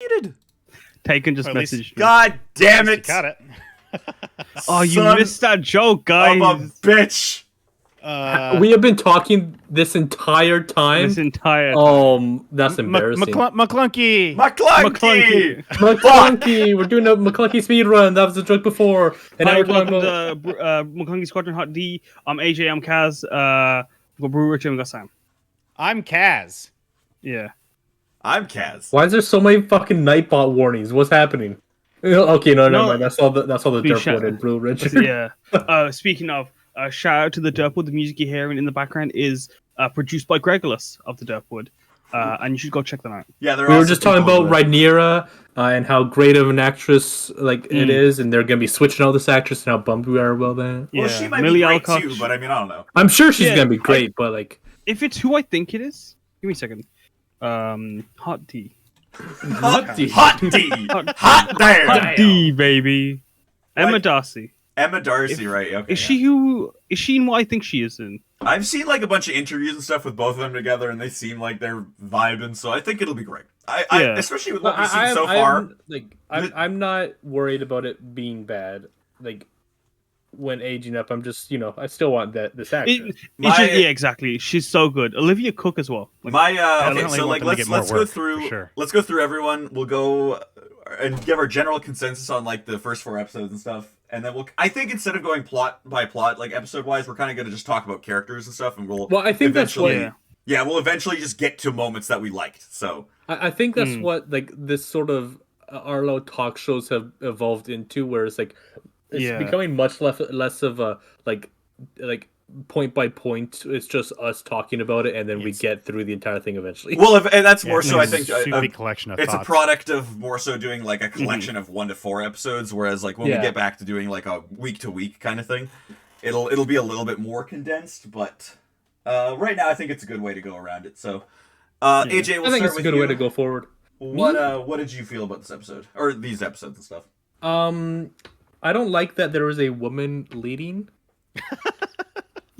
muted. Taken just messaged me. God damn it! Got it. Oh, you missed that joke, guys. I'm a bitch. We have been talking this entire time. This entire time. That's embarrassing. McClunky. McClunky. We're doing a McClunky speed run. That was a joke before. And Hi, now we're talking welcome about to McClunky Squadron Hot D. I'm AJ. I'm Kaz. We got Brew Rich and we got Sam. I'm Kaz. Yeah. I'm Kaz. Why is there so many fucking Nightbot warnings? What's happening? Okay, no, never mind. That's all the Derpwood and Brew Rich. Yeah. Speaking of, shout out to the Derpwood. The music you're hearing in the background is produced by Gregulus of the Derpwood. And you should go check them out. Yeah, we were just talking about Rhaenyra and how great of an actress it is, and they're gonna be switching out this actress and how bummed we are about that. Well, she might be great too, but I mean, I don't know. I'm sure she's gonna be great, but like, if it's who I think it is, give me a second. Hot D. Hot D, baby. Emma Darcy. Emma Darcy, right? Okay. Is she in what I think she is in? I've seen like a bunch of interviews and stuff with both of them together, and they seem like they're vibing. So I think it'll be great. I especially with what we've seen so far. I'm not worried about it being bad. Like when aging up, I'm just I still want this actress. Yeah, exactly. She's so good. Olivia Cook as well. Let's go through. Sure. Let's go through everyone. We'll go and give our general consensus on like the first 4 episodes and stuff. And then I think instead of going plot by plot, like episode wise, we're kind of going to just talk about characters and stuff, and we'll eventually just get to moments that we liked. So I think that's what like this sort of Arlo talk shows have evolved into, where it's like it's becoming much less of a like point by point. It's just us talking about it, and then we get through the entire thing eventually. Well, and that's more so. I think collection of it's thoughts. A product of more so doing like a collection of 1 to 4 episodes. Whereas like when we get back to doing like a week to week kind of thing, it'll be a little bit more condensed. But right now, I think it's a good way to go around it. So, AJ, I think it's a good way to go forward. What did you feel about this episode or these episodes and stuff? I don't like that there is a woman leading.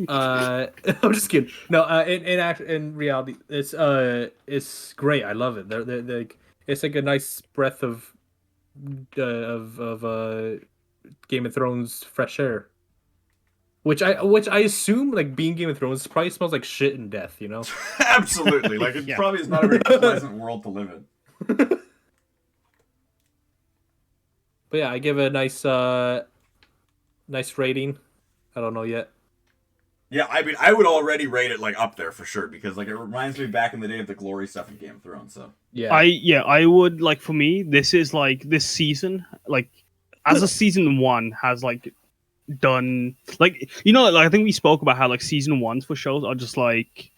I'm just kidding. No, in reality, it's great. I love it. They're it's like a nice breath of Game of Thrones fresh air. Which I assume, like being Game of Thrones, probably smells like shit and death. Absolutely. Like it probably is not a very pleasant world to live in. But yeah, I give it a nice rating. I don't know yet. Yeah, I mean, I would already rate it like up there for sure because like it reminds me back in the day of the glory stuff in Game of Thrones. So I would like for me. This is like this season, like as a season 1 has like done like I think we spoke about how like season 1s for shows are just like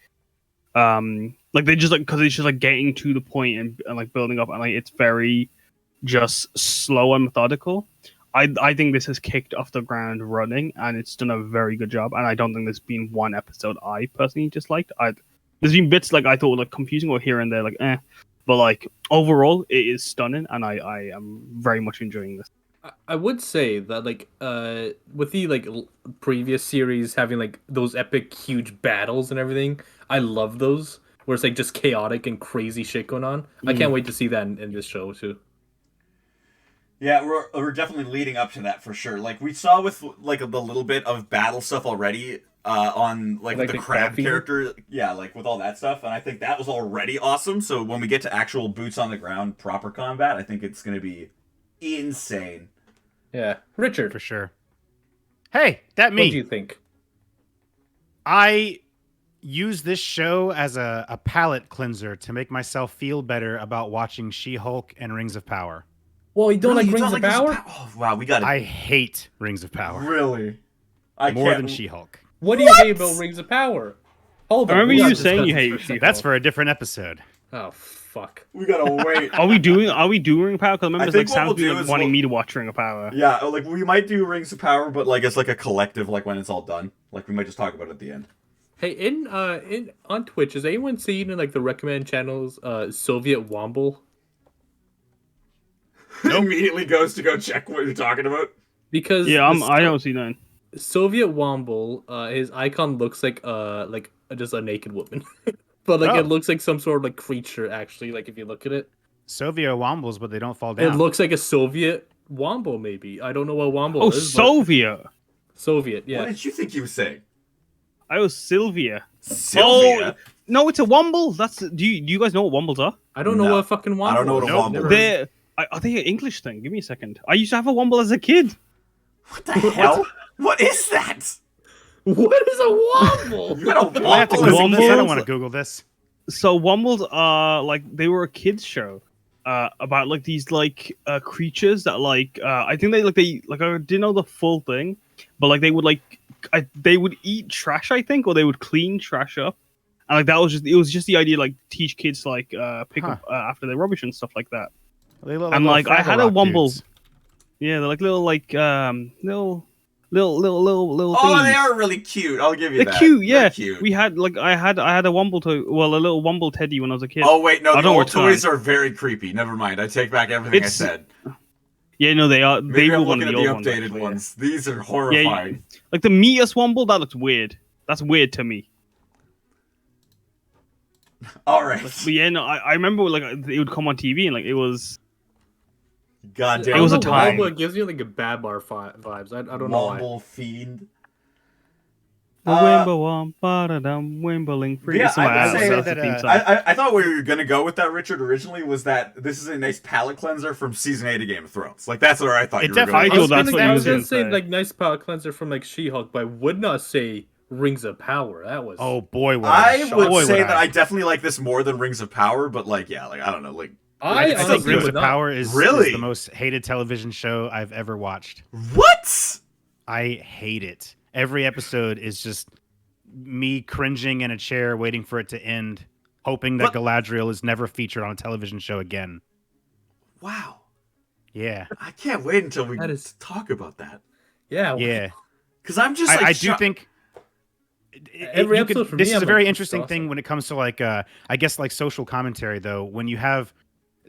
they just like because it's just like getting to the point and like building up and like it's very just slow and methodical. I think this has kicked off the ground running and it's done a very good job. And I don't think there's been one episode I personally disliked. There's been bits like I thought were like confusing or here and there, like but like overall it is stunning and I am very much enjoying this. I would say that like with the like previous series having like those epic huge battles and everything, I love those where it's like just chaotic and crazy shit going on. I can't wait to see that in this show too. Yeah, we're definitely leading up to that for sure. Like we saw with like the little bit of battle stuff already on like the crab character. Yeah, like with all that stuff, and I think that was already awesome. So when we get to actual boots on the ground, proper combat, I think it's going to be insane. Yeah, Richard for sure. Hey, that me. What do you think? I use this show as a palate cleanser to make myself feel better about watching She-Hulk and Rings of Power. Well, you don't like Rings of Power? Oh, wow, we got it. I hate Rings of Power. Really? More than She-Hulk. What do you hate about Rings of Power? Hold on. I remember you saying you hate She-Hulk. That's for a different episode. Oh, fuck. We gotta wait. Are we doing Ring of Power? Because I remember like Sam's like wanting me to watch Ring of Power. Yeah, like we might do Rings of Power, but like it's like a collective, like when it's all done. Like we might just talk about it at the end. Hey, on Twitch, has anyone seen in like the recommend channels Soviet Womble? Immediately goes to go check what you're talking about. Because I don't see that. Soviet Womble, his icon looks like just a naked woman, but like it looks like some sort of like creature actually. Like if you look at it, Soviet wombles, but they don't fall It down. looks like a Soviet womble, maybe. I don't know what womble Oh, is. Soviet. Soviet, yeah. What did you think you were saying? I was Sylvia. Sylvia? Oh, no, it's a womble. Do you guys know what wombles are? I don't know No. what a fucking womble I don't know what a is. womble Never- is. Are they an English thing? Give me a second. I used to have a womble as a kid. What the hell? What is that? What is a womble? You got a Do I have to womble? Google this? I don't Wombles? want to Google this. So wombles are like they were a kids show about like these like creatures that like I think they I didn't know the full thing, but like they would eat trash, I think, or they would clean trash up, and like it was just the idea like teach kids to like pick up after their rubbish and stuff like that. They look And little like I had a Fraggle Rock womble. dudes. Yeah, they're like little little Oh, thingies. they are really cute. I'll give you They're that. cute, yeah. They're cute. We had like I had a womble a little womble teddy when I was a kid. Oh wait, no, I the don't old return. toys are very creepy. Never mind. I take back everything It's- I said. Yeah, no, they are. Maybe They I'm were one looking of at the the old updated ones. Actually, ones. These are horrifying. like the Meteus womble, that looks weird. That's weird to me. All right. But yeah, no, I remember like it would come on TV and like it was. God I damn. It was a don't know why, time. but it gives me like a bad bar vibes. I don't know why. Womble fiend. The Wimble Womp, Wimbling free. Yeah, It's my I would ass, say that's that, the theme song. I thought where you were gonna go with that, Richard, originally was that this is a nice palate cleanser from season 8 of Game of Thrones. Like that's where I thought It you were definitely- going. I thought that's what I you was were gonna gonna say say. like nice palate cleanser from like She-Hulk, but I would not say Rings of Power. That was Oh boy, what I would boy, say would that I definitely like this more than Rings of Power, but like yeah, like I don't know, like I think honestly Rings would of not. Power is Really? the most hated television show I've ever watched. what? I hate it. Every episode is just me cringing in a chair waiting for it to end, hoping that But- Galadriel is never featured on a television show again. Wow, Yeah. I can't wait until we That is- talk about that Yeah, Yeah. because I'm just like I do think Every you could- episode for this me, is I'm a very like, interesting awesome. thing when it comes to like I guess like social commentary though. When you have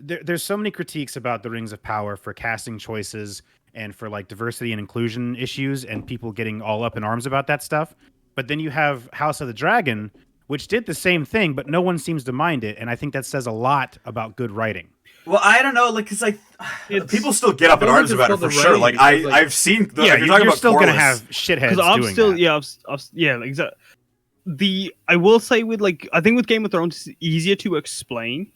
there's so many critiques about the Rings of Power for casting choices and for like diversity and inclusion issues and people getting all up in arms about that stuff. But then you have House of the Dragon, which did the same thing, but no one seems to mind it, and I think that says a lot about good writing. Well, I don't know, like, because like It's- people still get up in I don't arms think about it it's for called the sure. Like writing, because, like- I've seen. The, Yeah, if you're talking you're about still gonna Corlys, have shitheads Because I'm doing still that. yeah, like exactly. I will say with like I think with Game of Thrones it's easier to explain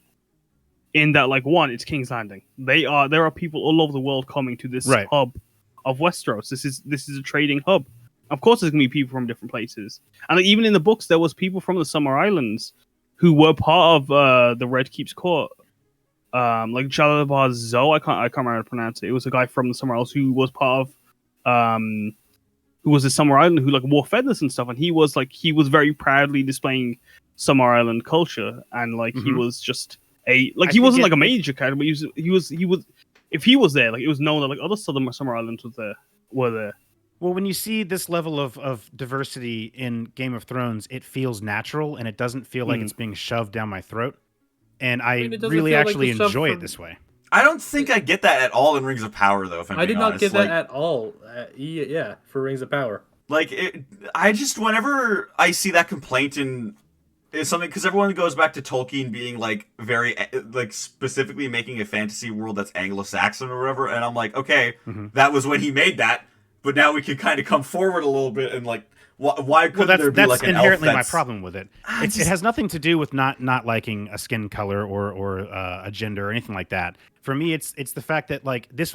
in that like one it's King's Landing. There are people all over the world coming to this Right. hub of Westeros. This is a trading hub. Of course, there's gonna be people from different places, and like, even in the books there was people from the Summer Islands who were part of the Red Keep's court. Like Jalabhar Zoe, I can't remember how to pronounce it. It was a guy from the Summer Islands who was part of who was a Summer Island who like wore feathers and stuff, and he was very proudly displaying Summer Island culture, and like he Mhm. was just he I wasn't think like a major character, but he was if he was there, like it was known that like other Southern Summer Islands were there. Well, when you see this level of diversity in Game of Thrones, it feels natural and it doesn't feel like it's being shoved down my throat. And I mean, it doesn't really feel like actually it's shoved enjoy it from- this way. I don't think I get that at all in Rings of Power, though. If I'm I did being not honest. get like, that at all. Yeah, for Rings of Power. Like I just whenever I see that complaint in is something because everyone goes back to Tolkien being like very like specifically making a fantasy world that's Anglo-Saxon or whatever, and I'm like, okay, that was when he made that, but now we can kind of come forward a little bit and like why couldn't Well, there be that's like an elf inherently my that's- problem with it. I It just- has nothing to do with not liking a skin color or a gender or anything like that. For me, it's the fact that like it's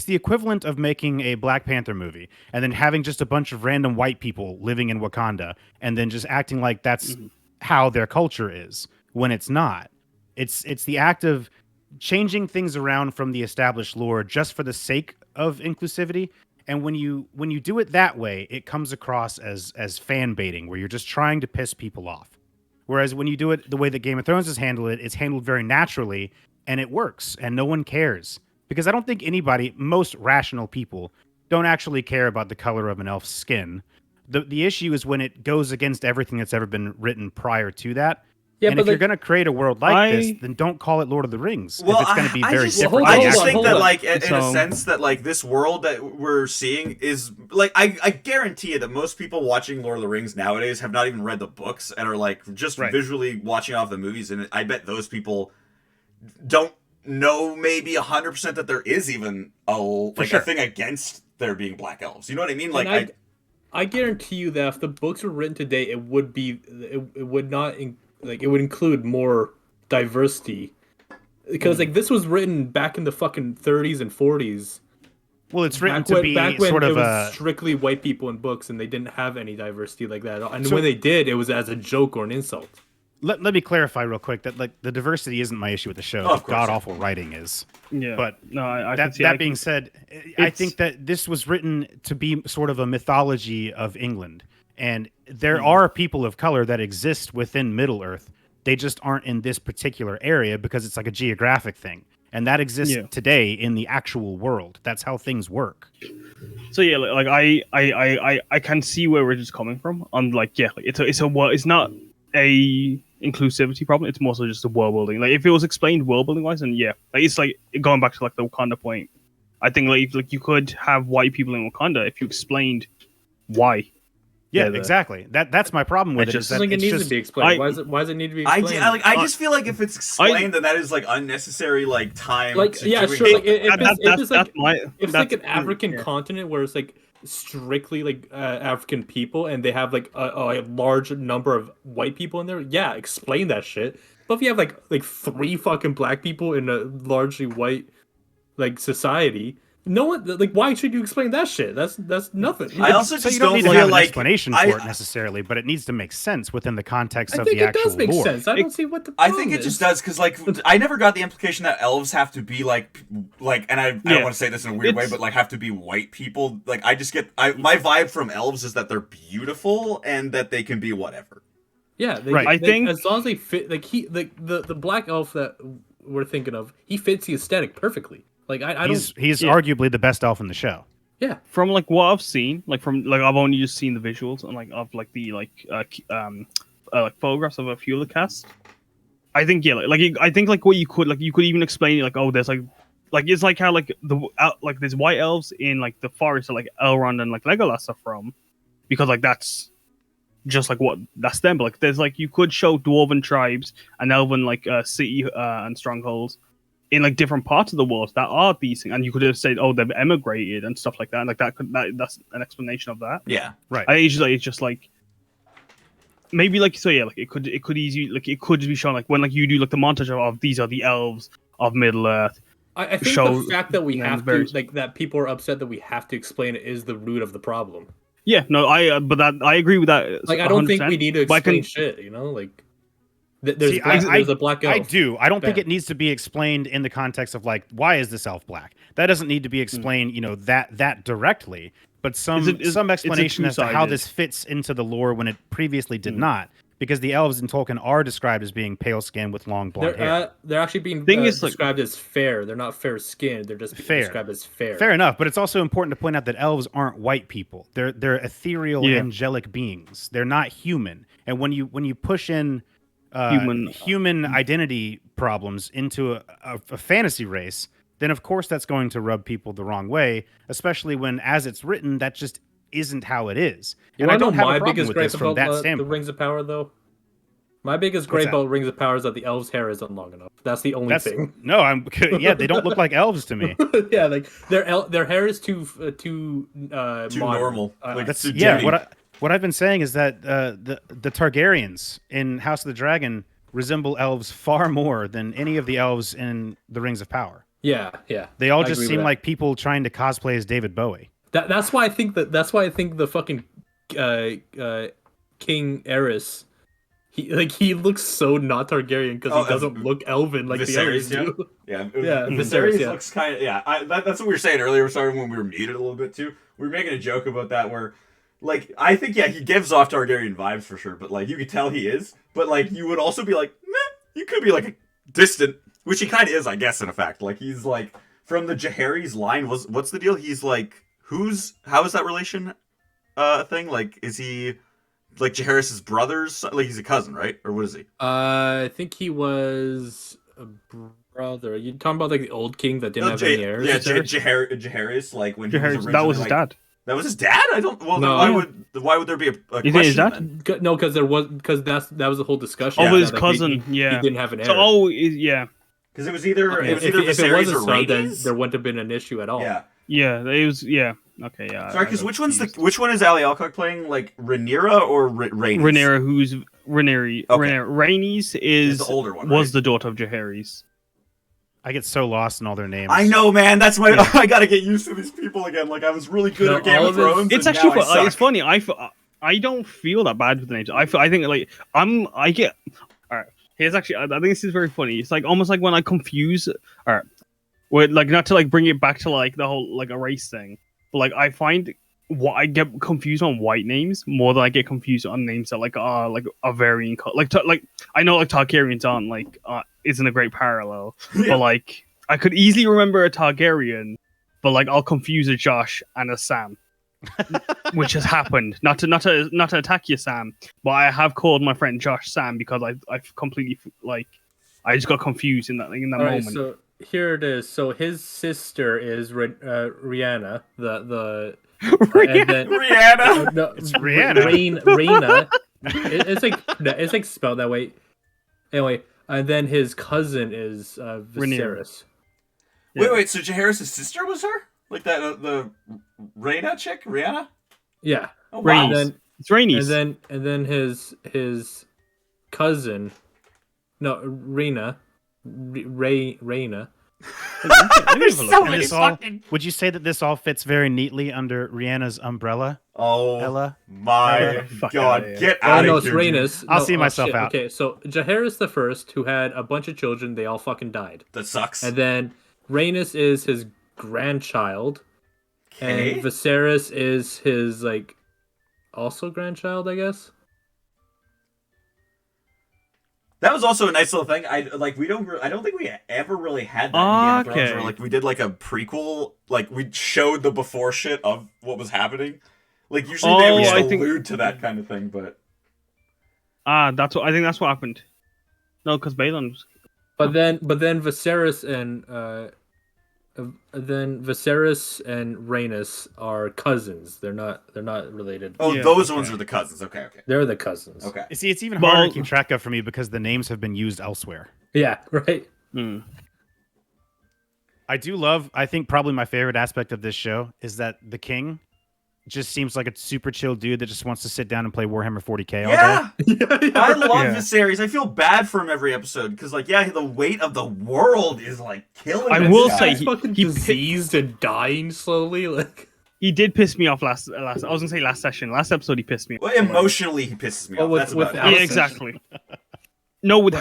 the equivalent of making a Black Panther movie and then having just a bunch of random white people living in Wakanda and then just acting like that's how their culture is when it's not. It's the act of changing things around from the established lore just for the sake of inclusivity. And when you do it that way, it comes across as fan baiting, where you're just trying to piss people off. Whereas when you do it the way that Game of Thrones has handled it, it's handled very naturally, and it works, and no one cares. Because I don't think most rational people, don't actually care about the color of an elf's skin. The issue is when it goes against everything that's ever been written prior to that. Yeah, And but if you're like, going to create a world like this, I- then don't call it Lord of the Rings. Well, if it's going to be I very just, different. Well, I than just the think actual that, book. like, in a So- sense, that like this world that we're seeing is like, I guarantee you that most people watching Lord of the Rings nowadays have not even read the books and are like just Right. visually watching off the movies, and I bet those people don't know maybe 100% that there is even a thing against there being black elves. You know what I mean? Like I guarantee you that if the books were written today, it would include more diversity, because like this was written back in the fucking 30s and 40s. Well, it's written to be sort of it was strictly white people in books, and they didn't have any diversity like that. And when they did, it was as a joke or an insult. Let me clarify real quick that like the diversity isn't my issue with the show. The god awful writing is. Yeah. But no, that being said, I think that this was written to be sort of a mythology of England, and there are people of color that exist within Middle Earth. They just aren't in this particular area because it's like a geographic thing, and that exists today in the actual world. That's how things work. So yeah, like I can see where Richard's coming from. On like it's not a inclusivity problem. It's more so just a world building. Like if it was explained world building wise, and like it's like going back to like the Wakanda point. I think like you could have white people in Wakanda if you explained why. Yeah, exactly. That's my problem with it. Just like it needs to be explained. Why does it need to be explained? I just feel like if it's explained, then that is like unnecessary like time. Like sure. Like it's like an African continent where it's like strictly like African people, and they have like a large number of white people in there. Yeah, explain that shit. But if you have like 3 fucking black people in a largely white like society, no one like why should you explain that shit? That's nothing. I also just you don't need to feel have an like explanation for it necessarily, but it needs to make sense within the context of the actual lore. I think it does make sense. I don't see what the problem I think it just does because like I never got the implication that elves have to be like and I don't want to say this in a weird way, but like have to be white people. Like I just get my vibe from elves is that they're beautiful and that they can be whatever. Yeah, I think as long as they fit, like the black elf that we're thinking of, he fits the aesthetic perfectly. Like he's arguably the best elf in the show. Yeah, from like what I've seen, like I've only just seen the visuals and like of like the like photographs of a few of the cast. I think I think like what you could even explain like there's like it's like how like like there's white elves in like the forest that like Elrond and like Legolas are from, because like that's just like that's them. But like there's like you could show dwarven tribes and elven like city and strongholds in like different parts of the world that are these things, and you could have said they've emigrated and stuff like that, and like that's an explanation of that. Yeah, right. It's just like maybe like like it could easily like it could be shown like when like you do like the montage of these are the elves of Middle Earth. I think the fact that we have to like that people are upset that we have to explain it is the root of the problem. Yeah, no, I agree with that. Like 100%. I don't think we need to explain shit. You know, like. There's a black elf. I do. I don't think it needs to be explained in the context of like, why is this elf black? That doesn't need to be explained, that directly. But some explanation as to how this fits into the lore when it previously did not. Because the elves in Tolkien are described as being pale skinned with long blonde hair. They're actually being described as fair. They're not fair skinned. They're just described as fair. Fair enough. But it's also important to point out that elves aren't white people. They're ethereal, angelic beings. They're not human. And when you push in human identity problems into a fantasy race, then of course that's going to rub people the wrong way, especially when, as it's written, that just isn't how it is. And I don't have a problem with this from that standpoint. The Rings of Power, though, my biggest gripe about Rings of Power is that the elves' hair isn't long enough. That's the only thing. No, they don't look like elves to me. Yeah, like their hair is too normal. What I've been saying is that the Targaryens in House of the Dragon resemble elves far more than any of the elves in the Rings of Power. Yeah. They all just seem like people trying to cosplay as David Bowie. That's why I think the fucking King Aerys, he looks so not Targaryen because he doesn't look elven like Viserys, the others do. Yeah, Viserys looks kind of that's what we were saying earlier. Sorry, when we were muted a little bit too. We were making a joke about that where. Like, I think, he gives off Targaryen vibes for sure, but, like, you could tell he is. But, like, you would also be like, he could be, like, a distant, which he kind of is, I guess, in effect. Like, he's, like, from the Jaehaerys line, what's the deal? He's, like, how is that relation thing? Like, is he, like, Jaehaerys' brother's, like, he's a cousin, right? Or what is he? I think he was a brother. Are you talking about, like, the old king that didn't have any heirs? Yeah, Jaehaerys, like, when he was originally, that was his dad. That was his dad? I don't. Well, no. Why would there be a question? His dad? No, because that was the whole discussion. His cousin. He didn't have an heir. So, yeah. Because it was either Okay, it was either if it Viserys was a or son, then Rhaenys. there wouldn't have been an issue at all. Yeah. Yeah, it was. Yeah. Okay. Yeah. Sorry, because which one is Ali Alcock playing? Like Rhaenyra or Rhaenys? Rhaenyra, who's Rhaenyra. Okay. Rhaenys Is the older one, was right? the daughter of Jaehaerys. I get so lost in all their names. I know, man. That's my. I gotta get used to these people again. Like I was really good at Game of Thrones. It's and actually now I suck. it's funny. I don't feel that bad with the names. I think like I get. All right. Here's actually. I think this is very funny. It's like almost like when I confuse. All right. Where, like, not to like bring it back to like the whole like a race thing, but like I find what I get confused on white names more than I get confused on names that like are varying like I know like Targaryens aren't like isn't a great parallel, but like I could easily remember a Targaryen, but like I'll confuse a Josh and a Sam, which has happened. Not to attack you, Sam, but I have called my friend Josh Sam because I completely like I just got confused in that moment. Right, so here it is. So his sister is Rihanna, the and then Rihanna. No, It's Rihanna. Raina. It's like spelled that way. Anyway, and then his cousin is Viserys. Wait. So Jaehaerys' sister was her? Like that the Rhaena chick, Rihanna? Yeah. Oh, wow. And then It's Rhaenys. and then his cousin, no, Raina. Would you say that this all fits very neatly under Rihanna's umbrella? Oh, Ella? my God. Outta here. Get out no, of it's here. Rhaenys. I'll see myself out. Okay, so Jaehaerys the First, who had a bunch of children, they all fucking died. That sucks. And then Rhaenys is his grandchild, Okay. and Viserys is his like also grandchild, I guess. That was also a nice little thing. I don't think we ever really had that in Game of Thrones, where like we did like a prequel, like we showed the before shit of what was happening. Like usually they would just allude to that kind of thing, but I think that's what happened. No, because Balon was... But then Viserys and Rhaenys are cousins. They're not related. oh, Yeah, those ones are the cousins. Okay. They're the cousins. Okay. See, it's even harder to keep track of for me because the names have been used elsewhere. Yeah, right. I think probably my favorite aspect of this show is that the king just seems like a super chill dude that just wants to sit down and play Warhammer 40k all day. I love Viserys. I feel bad for him every episode because, like, the weight of the world is like killing. I this will guy. say He's fucking diseased and dying slowly. Like he did piss me off last. I was gonna say last session. Last episode he pissed me off. Well, emotionally, he pisses me off. That's about it. Yeah, exactly. With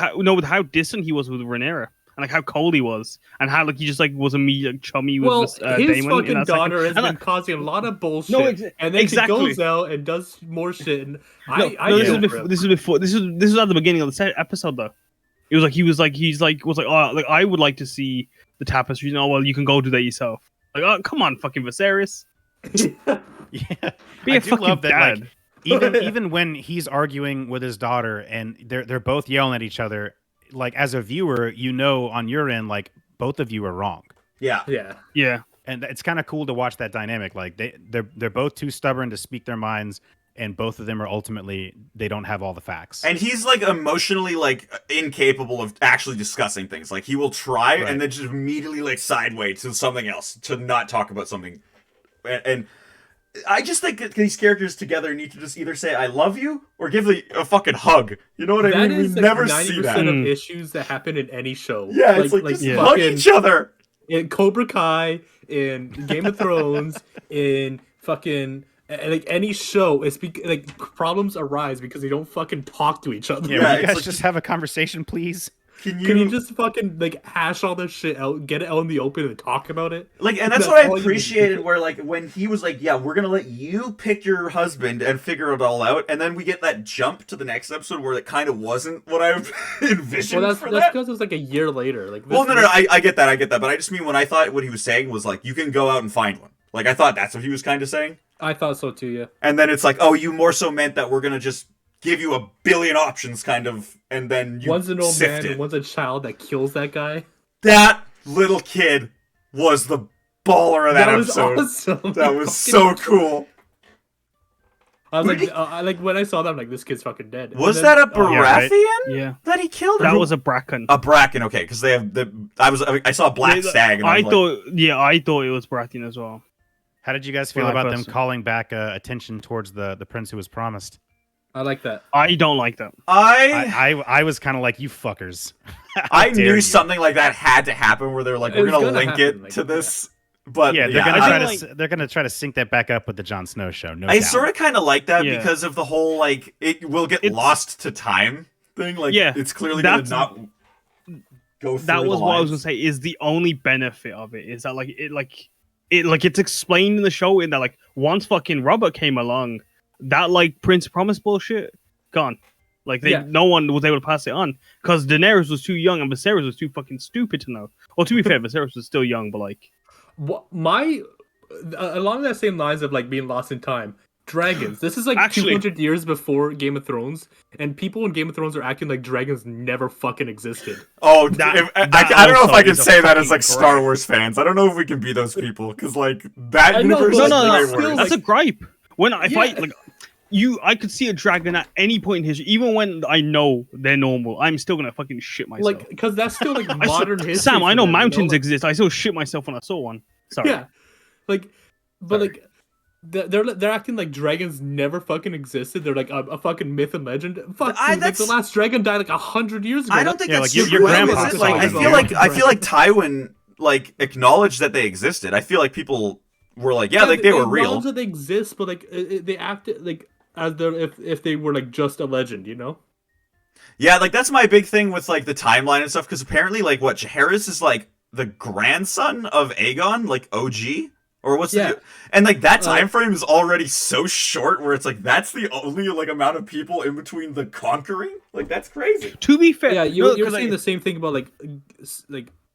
how distant he was with Rhaenyra. And like how cold he was, and how like he just like was immediately chummy with his Daemon fucking in that daughter second. has been causing a lot of bullshit. No, and then exactly. he goes out and does more shit. And this is before. This was at the beginning of the episode though. It was like he's like oh like I would like to see the tapestries. Oh well, you can go do that yourself. Like oh come on, fucking Viserys. Yeah, Be a fucking love that. dad. Like, even when he's arguing with his daughter and they're both yelling at each other. Like as a viewer, you know on your end, like both of you are wrong. Yeah. And it's kind of cool to watch that dynamic. Like they're both too stubborn to speak their minds, and both of them are ultimately they don't have all the facts. And he's like emotionally like incapable of actually discussing things. Like he will try and then just immediately like sideways to something else to not talk about something. And I just think that these characters together need to just either say "I love you" or give a fucking hug. You know what I mean? We never see that. 90% of issues that happen in any show. Yeah, it's like just hug each other. In Cobra Kai, in Game of Thrones, in fucking like any show, it's like problems arise because they don't fucking talk to each other. Yeah, you guys just have a conversation, please. Can you just fucking like hash all this shit out, get it out in the open, and talk about it? Like, and that's what I appreciated. Where like when he was like, "Yeah, we're gonna let you pick your husband and figure it all out," and then we get that jump to the next episode where it kind of wasn't what I envisioned. Well, that's that. because it was like a year later. Like, no, I get that, but I just mean when I thought what he was saying was like, you can go out and find one. Like I thought that's what he was kind of saying. I thought so too. Yeah. And then it's like, oh, you more so meant that we're gonna just give you a billion options, kind of, and then you one's an old man it. and one's a child that kills that guy. That little kid was the baller of that episode. Awesome. That was so cool. I was like when I saw that, I'm like, this kid's fucking dead. Was that a Baratheon Yeah. that he killed? That was a Bracken. A Bracken, okay, because they have I saw a black stag. And I thought it was Baratheon as well. How did you guys feel about them calling back attention towards the prince who was promised? I like that. I don't like that. I was kind of like, you fuckers. I knew something like that had to happen where they're like, we're gonna link it to this. But yeah, they're gonna try to sync that back up with the Jon Snow show. No, I doubt. sort of kind of like that because of the whole like it will get lost to time thing. Like, it's clearly gonna not go through. That was what I was gonna say. Is the only benefit of it is that it's explained in the show in that like once fucking Robert came along, that like Prince Promise bullshit gone. Like no one was able to pass it on because Daenerys was too young and Viserys was too fucking stupid to know. Well, to be fair, Viserys was still young, but like. Along that same lines of like being lost in time, dragons. This is like 200 years before Game of Thrones, and people in Game of Thrones are acting like dragons never fucking existed. Oh, I don't know if I can say that as like Star Wars fans. I don't know if we can be those people because like that universe is way worse. That's a gripe. I could see a dragon at any point in history, even when I know they're normal. I'm still gonna fucking shit myself. Like, because that's still like modern history. Sam, I know mountains exist. I still shit myself when I saw one. Sorry. Yeah, like they're acting like dragons never fucking existed. They're like a fucking myth and legend. Fuck, like the last dragon died like 100 years ago. I don't think that's like your grandpa. I feel like Tywin like acknowledged that they existed. I feel like people were like, like they were real. That they exist, but like they acted like as if they were like just a legend, you know? Yeah, like that's my big thing with like the timeline and stuff. Because apparently, like what Jaehaerys is like the grandson of Aegon, like OG, or what's and like that time frame is already so short where it's like that's the only like amount of people in between the conquering. Like that's crazy. To be fair, you're saying the same thing about like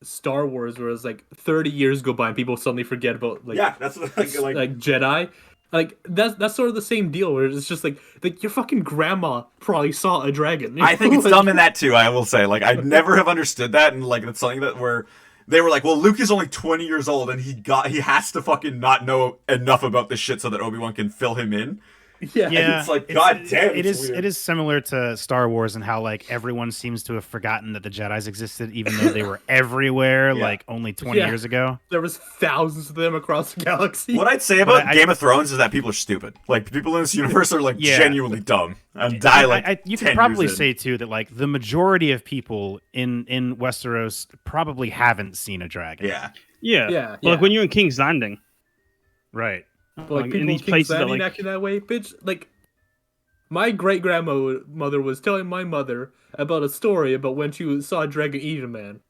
Star Wars, whereas like 30 years go by and people suddenly forget about like that's like Jedi. Like that's sort of the same deal where it's just like your fucking grandma probably saw a dragon. I think it's dumb in that too. I will say, like, I never have understood that, and like it's something that where they were like, well, Luke is only 20 years old, and he has to fucking not know enough about this shit so that Obi-Wan can fill him in. Yeah, it's like god damn. It is similar to Star Wars and how like everyone seems to have forgotten that the Jedis existed, even though they were everywhere like only 20 years ago. There was thousands of them across the galaxy. What I'd say about Game of Thrones is that people are stupid. Like people in this universe are like genuinely dumb and die like. You could probably say too that like the majority of people in Westeros probably haven't seen a dragon. Yeah. Like when you're in King's Landing, right? But like people in these places that acting that way, bitch. Like my great grandmother was telling my mother about a story about when she saw a dragon eat a man.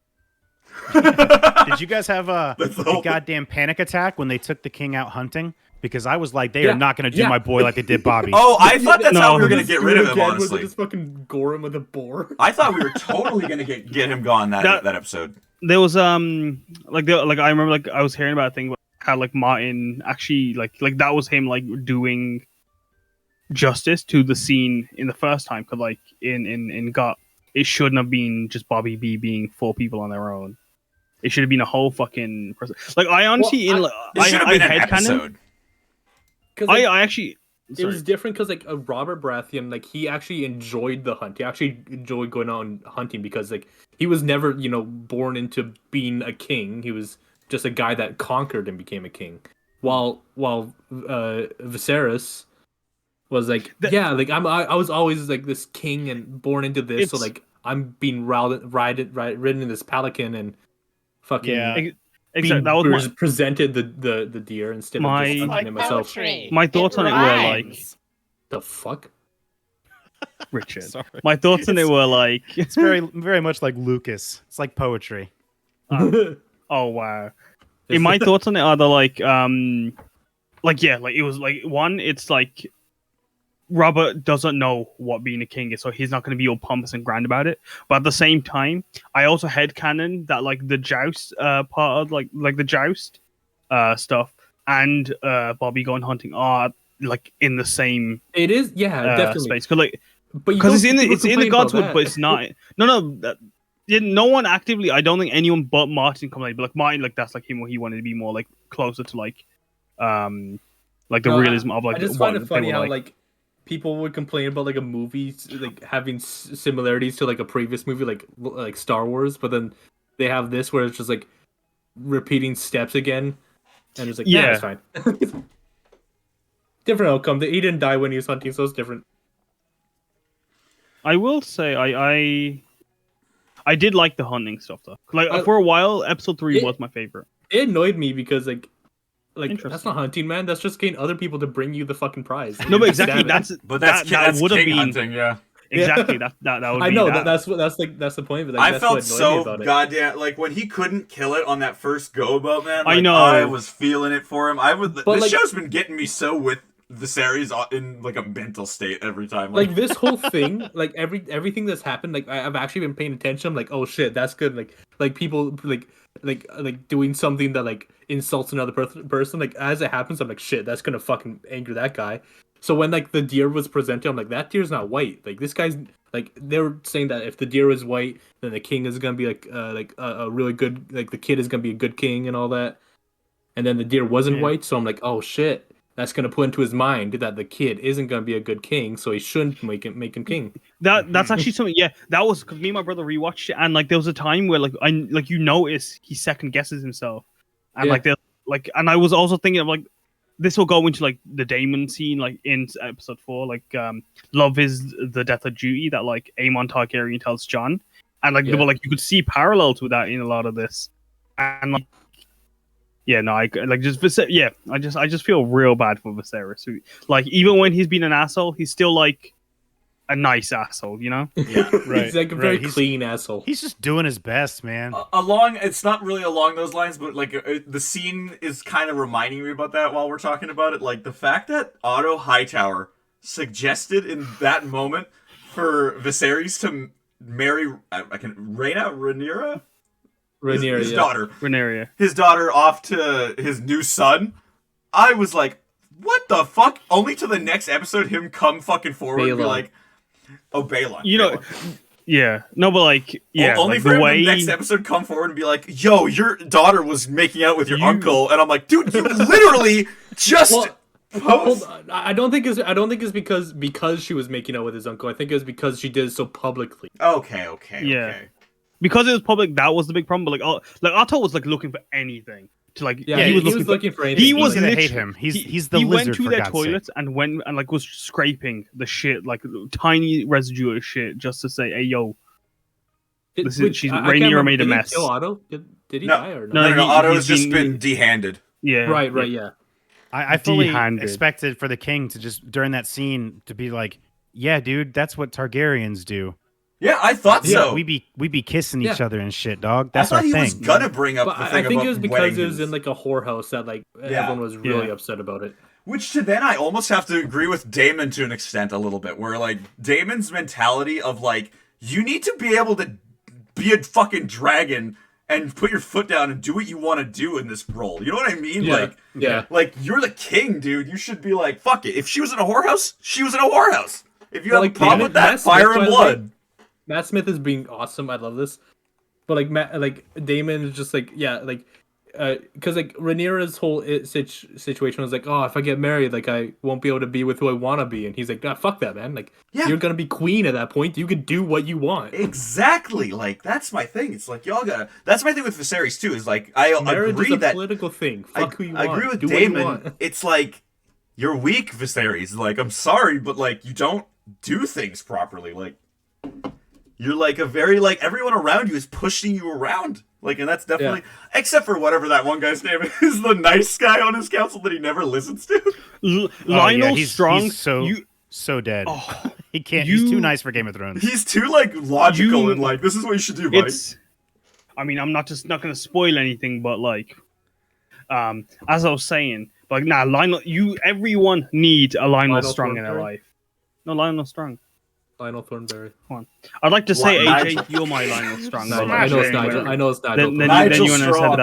Did you guys have a goddamn panic attack when they took the king out hunting? Because I was like, they are not going to do my boy like they did Bobby. Oh, I thought that's how we were going to get rid of him. Honestly, just fucking gore him with a boar. I thought we were totally going to get him gone that episode. There was I remember like I was hearing about a thing. How like Martin actually like that was him like doing justice to the scene in the first time because like in GOT it shouldn't have been just Bobby B being 4 people on their own. It should have been a whole fucking like I honestly it should have been an episode. I actually it was different because like Robert Baratheon like he actually enjoyed the hunt. He actually enjoyed going on hunting because like he was never born into being a king. He was just a guy that conquered and became a king, while Viserys was like, I was always like this king and born into this, so like I'm being ridden in this pelican and fucking exactly. That was presented the deer instead of just hunting it myself. My thoughts on it were like, the fuck, Richard. My thoughts on it were like, it's very very much like Lucas. It's like poetry. Oh wow! In my thoughts on it are like it was like one. It's like Robert doesn't know what being a king is, so he's not going to be all pompous and grand about it. But at the same time, I also headcanon that like the joust part of like the joust stuff and Bobby going hunting are like in the same. It is definitely space because it's in the Godswood, but it's not. No one actively. I don't think anyone but Martin complained. But like Martin, like that's like him. Where he wanted to be more like closer to like the realism of like. I just find it funny how like people would complain about like a movie like having similarities to like a previous movie, like Star Wars, but then they have this where it's just like repeating steps again, and it's like yeah, it's fine. Different outcome. He didn't die when he was hunting, so it's different. I will say I did like the hunting stuff though. Like for a while, episode 3 was my favorite. It annoyed me because like that's not hunting, man. That's just getting other people to bring you the fucking prize. No, but exactly that's that would have been hunting, yeah. Exactly. That would. I know that's the point. But like, I felt so goddamn like when he couldn't kill it on that first go boat, man. Like, I know. I was feeling it for him. This show's been getting me so with the series in like a mental state every time. Like this whole thing, like everything that's happened, like I've actually been paying attention. I'm like, oh shit, that's good. Like people like doing something that like insults another person. Like as it happens, I'm like, shit, that's gonna fucking anger that guy. So when like the deer was presented, I'm like, that deer's not white. Like this guy's like they were saying that if the deer is white, then the king is gonna be like a really good, like the kid is gonna be a good king and all that. And then the deer wasn't white, so I'm like, oh shit. That's gonna put into his mind that the kid isn't gonna be a good king, so he shouldn't make him king. That's actually something. Yeah, that was because me and my brother rewatched it, and like there was a time where like you notice he second guesses himself, and and I was also thinking of like this will go into like the Daemon scene like in episode 4, like love is the death of duty that like Aemon Targaryen tells Jon, and like you could see parallels with that in a lot of this, and like. Yeah, no, I just feel real bad for Viserys. Who, like, even when he's been an asshole, he's still like a nice asshole, you know? Yeah, right. He's like a very clean asshole. He's just doing his best, man. It's not really along those lines, but like the scene is kind of reminding me about that while we're talking about it. Like the fact that Otto Hightower suggested in that moment for Viserys to marry Rhaenyra. His daughter. Rhaenyra. His daughter off to his new son. I was like, what the fuck? Only to the next episode him come fucking forward and be like, oh, Balon. You know, yeah. No, but like, yeah. Only like, for him the next episode come forward and be like, yo, your daughter was making out with your uncle. And I'm like, dude, you literally just... Hold on. I don't think it's because she was making out with his uncle. I think it was because she did it so publicly. Okay. Yeah. Okay. Because it was public, that was the big problem. But like Otto was like looking for anything to like. Yeah, he was looking for anything. He was gonna hate him. He's the lizard. He went to for their God's toilets sake. and went and like was scraping the shit, like tiny residue of shit, just to say, "Hey, yo, Rhaenyra made a mess." Did he kill Otto? Did he die or not? No. Otto has just been dehanded. Yeah. Right. Yeah. I fully expected for the king to just during that scene to be like, "Yeah, dude, that's what Targaryens do." Yeah, I thought so. We be kissing each other and shit, dog. That's our thing. I thing. Thought he was gonna bring up the thing I think about it was because it was in like a whorehouse that like everyone was really upset about it. Which to then I almost have to agree with Daemon to an extent a little bit, where like Daemon's mentality of like you need to be able to be a fucking dragon and put your foot down and do what you want to do in this role. You know what I mean? Like you're the king, dude. You should be like, fuck it. If she was in a whorehouse, she was in a whorehouse. If you have a problem with that, fire and blood. Matt Smith is being awesome. I love this, but like Daemon is just like because like Rhaenyra's whole situation was like, oh, if I get married, like I won't be able to be with who I want to be, and he's like, nah, fuck that, man. Like you're gonna be queen at that point. You can do what you want. Exactly. Like that's my thing. It's like y'all gotta. That's my thing with Viserys too. Is like marriage agree is a political thing. Fuck who you want. I agree with do Daemon. It's like you're weak, Viserys. Like I'm sorry, but like you don't do things properly. Like. You're like a very like everyone around you is pushing you around. Like, and that's definitely except for whatever that one guy's name is, the nice guy on his council that he never listens to. Lionel Strong, he's so dead. Oh, he can't. He's too nice for Game of Thrones. He's too like logical and like this is what you should do, buddy. I mean, I'm not going to spoil anything, but like, as I was saying, like, nah, Lionel. Everyone needs a Lionel Strong in their life. No, Lionel Strong. Lionel Thornberry. Come on. I'd like to say, AJ, you're my Lionel Strong. I know it's Nigel. I know it's Nigel. Then you and I said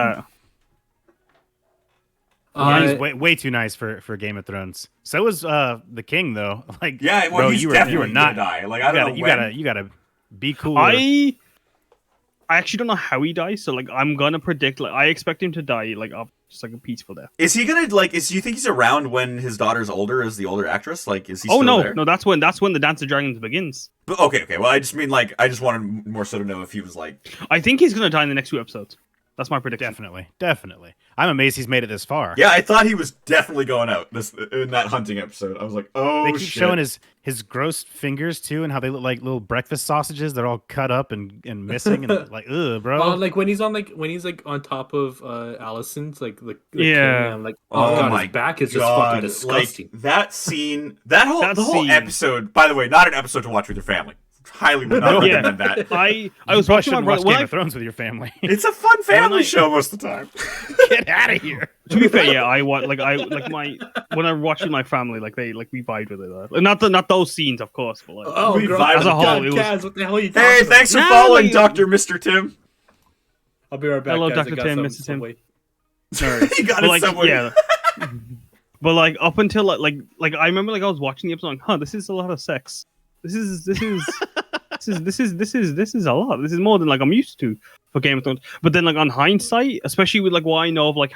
that. He's way too nice for Game of Thrones. So was the king though. Like well, bro, you were not gonna die. Like I don't know. You gotta be cool. I actually don't know how he dies. So like I'm gonna predict. Like I expect him to die. Like just like a peaceful death. Is he gonna like? Do you think he's around when his daughter's older as the older actress? Like, is he? Oh still no, there? no, that's when the Dance of Dragons begins. But, okay. Well, I just mean like I just wanted more so to know if he was like. I think he's gonna die in the next 2 episodes. That's my prediction. Definitely. I'm amazed he's made it this far. Yeah, I thought he was definitely going out in that hunting episode. I was like, oh, they keep showing his gross fingers too, and how they look like little breakfast sausages. They're all cut up and missing, and like, ugh, bro. Like when he's on top of Allison's the yeah, like oh god, my his back is God. just fucking disgusting. Like, that scene, the whole episode. By the way, not an episode to watch with your family. Highly would not recommend that. I was watching my brother. Game of Thrones with your family. It's a fun family show most of the time. Get out of here. To be fair, yeah, I watch when I'm watching my family, we vibe with it. Not those scenes, of course, but we vibe as a whole. It was... Kaz, what the hell are you Hey, thanks for following, Dr. Mr. Tim. I'll be right back. Hello, guys. Dr. Tim, Mr. Tim. You got it somewhere. Yeah. But up until like I remember I was watching the episode, this is a lot of sex. This is a lot. This is more than I'm used to for Game of Thrones. But then on hindsight, especially with what I know of when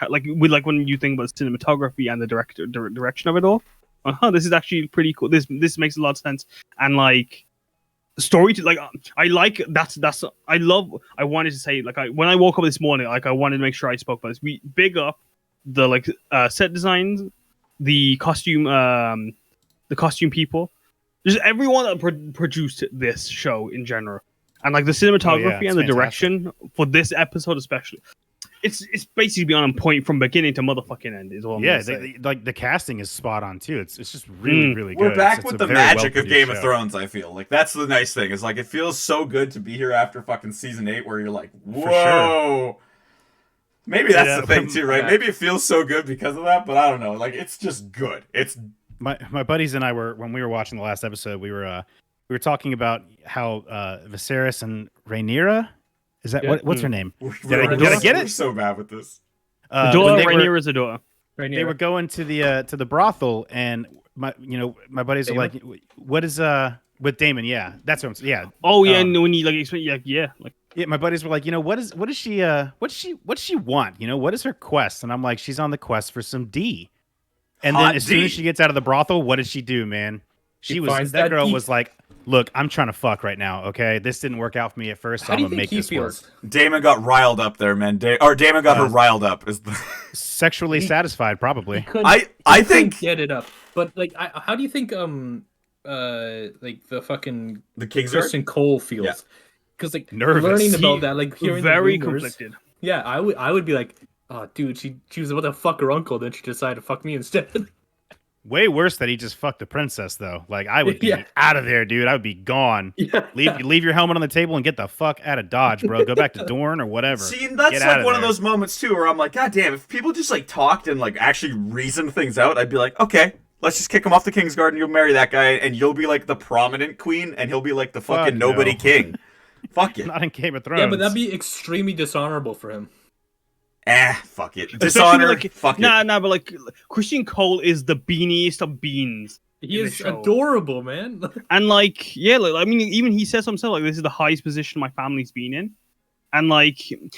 you think about cinematography and the direction of it all, this is actually pretty cool. This makes a lot of sense. And story to I wanted to say when I woke up this morning, I wanted to make sure I spoke about this. We big up the set designs, the costume people. Just everyone that produced this show in general, and the cinematography and the direction for this episode especially, it's basically on point from beginning to motherfucking end. Is all I'm gonna say. The casting is spot on too. It's just really really good. We're back it's with the magic of Game of Thrones. I feel that's the nice thing. Is it feels so good to be here after fucking season 8, where you're like, whoa. Sure. Maybe that's the thing too, right? Maybe it feels so good because of that, but I don't know. It's just good. It's. My buddies and I when we were watching the last episode, we were talking about how Viserys and Rhaenyra, is that what's her name? Did I get it? We're so bad with this. Rhaenyra is a daughter. They were going to the brothel, and my buddies are like, what is with Daemon? Yeah, that's what I'm saying. Yeah. Oh yeah, and when you explain, yeah. My buddies were like, what does she want? What is her quest? And I'm like, she's on the quest for some D. And then as soon as she gets out of the brothel, what does she do, man? That girl was like, look, I'm trying to fuck right now, okay? This didn't work out for me at first, so I'm gonna make this work. Daemon got riled up there, man. Damon got her riled up. Sexually satisfied, probably. I think get it up. But how do you think the fucking Kristen Cole feels? Because nervous. Learning about that, hearing very the rumors, conflicted. Yeah, I would be like, oh, dude, she was about to fuck her uncle, then she decided to fuck me instead. Way worse that he just fucked the princess, though. I would be out of there, dude. I would be gone. Yeah. Leave your helmet on the table and get the fuck out of Dodge, bro. Go back to Dorne or whatever. See, that's one of those moments, too, where I'm like, God damn, if people just, talked and, actually reasoned things out, I'd be like, okay, let's just kick him off the Kingsguard and you'll marry that guy, and you'll be, the prominent queen, and he'll be, the fucking nobody king. Fuck it. Not in Game of Thrones. Yeah, but that'd be extremely dishonorable for him. Fuck it. Dishonor, fuck it. Nah, but Christian Cole is the beaniest of beans. He is adorable, man. And even he says himself, this is the highest position my family's been in. And I do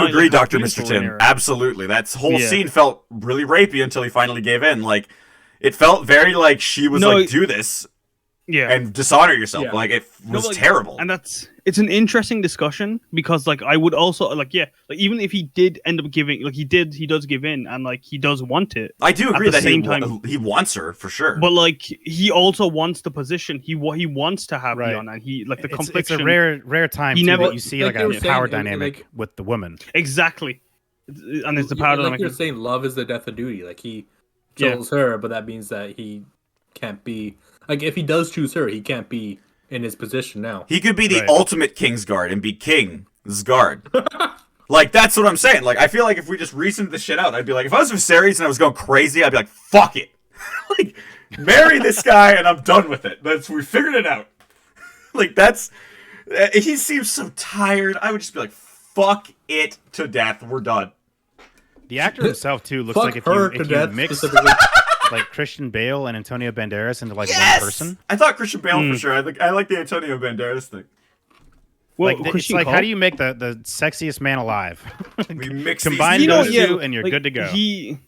agree, Dr. Mr. Tim. Absolutely. That whole scene felt really rapey until he finally gave in. It felt very she was do this. Yeah, and dishonor yourself. Yeah. It was terrible. And it's an interesting discussion because I would also even if he did end up giving he does give in and he does want it. I do agree that he wants her for sure. But he also wants the position. He wants to have Leon, and he the confliction. It's a rare time that you see a power dynamic with the woman. Exactly. And it's the power dynamic. You're saying love is the death of duty. He chose her, but that means that he can't be if he does choose her, he can't be in his position now. He could be the ultimate Kingsguard and be Kingsguard. That's what I'm saying. I feel if we just reasoned this shit out, I'd be if I was Viserys and I was going crazy, I'd be fuck it. Marry this guy and I'm done with it. We figured it out. He seems so tired. I would just be fuck it to death. We're done. The actor himself too looks like if you mix Christian Bale and Antonio Banderas into one person. I thought Christian Bale for sure. I like the Antonio Banderas thing. Well, Like it's Christian like, Cole, how do you make the sexiest man alive? We mix Combine these those dudes. two, and you're like, good to go. He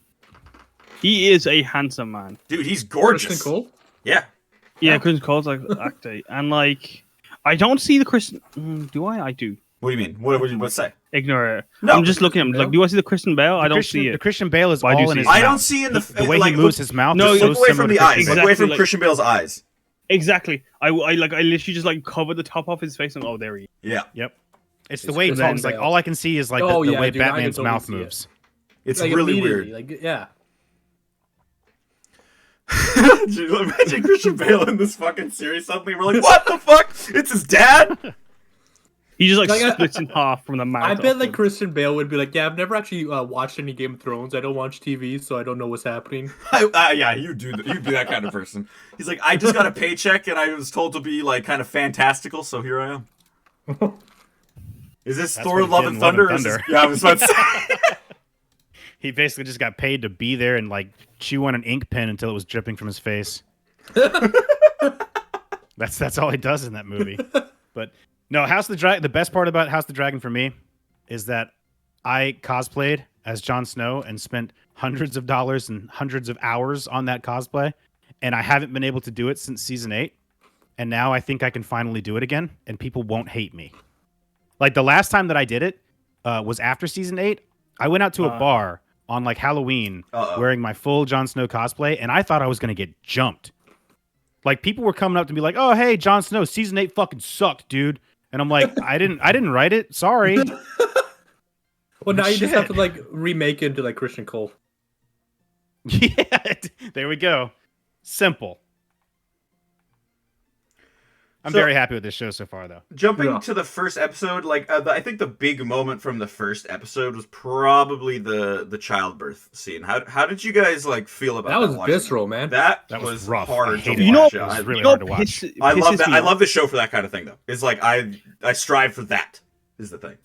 is a handsome man. Dude, he's Christian gorgeous. Cole? Yeah. Yeah, Christian Cole's like actor, and like I don't see the Christian. Do I? I do. What do you mean? What would you say? Ignore it. No, I'm just looking at him. Christian Like, do I see the Christian Bale? I don't see The it. Christian Bale is But I do all in see his it. mouth. I don't see in the way he moves his mouth. No, is look so away similar from to the Christian eyes. Bale. Look away from Exactly, Christian Bale's eyes. Exactly. I literally just like covered the top off his face and oh, there he is. Yeah. Yep. It's the It's way he Christian talks. Like Bale. all I can see is like Oh, the yeah, way dude, I can Batman's totally mouth see it. moves. It's Like, really immediately, weird. Like, yeah. Dude, imagine Christian Bale in this fucking series. Suddenly we're like, what the fuck? It's his dad? He just like Like, splits in half from the mouth. I bet like upwards. Christian Bale would be like, yeah, I've never actually watched any Game of Thrones. I don't watch TV, so I don't know what's happening. Yeah, you do. You'd be that kind of person. He's like, I just got a paycheck and I was told to be like kind of fantastical, so here I am. Is this That's Thor: what he Love did and in Love and Thunder? or is this- Thunder. Yeah, I was about to say. He basically just got paid to be there and like chew on an ink pen until it was dripping from his face. That's all he does in that movie. But no, House of the Dragon. The best part about House of the Dragon for me is that I cosplayed as Jon Snow and spent hundreds of dollars and hundreds of hours on that cosplay, and I haven't been able to do it since season 8. And now I think I can finally do it again, and people won't hate me. Like the last time that I did it was after season 8. I went out to a bar on like Halloween wearing my full Jon Snow cosplay, and I thought I was gonna get jumped. Like people were coming up to me like, "Oh, hey, Jon Snow, season 8 fucking sucked, dude." And I'm like, I didn't write it. Sorry. Well, now you just Shit. have to like remake it into like Christian Cole. Yeah, there we go. Simple. I'm So- very happy with this show so far, though. Jumping Yeah. to the first episode, like I think the big moment from the first episode was probably the childbirth scene. How did you guys like feel about That that? was watching visceral, it? man. That That was was rough. I hard to hated watch. You know- it. It was really You know hard to what watch. I love pisses that. me I off? love the show for that kind of thing, though. It's like I strive for that. Is the thing.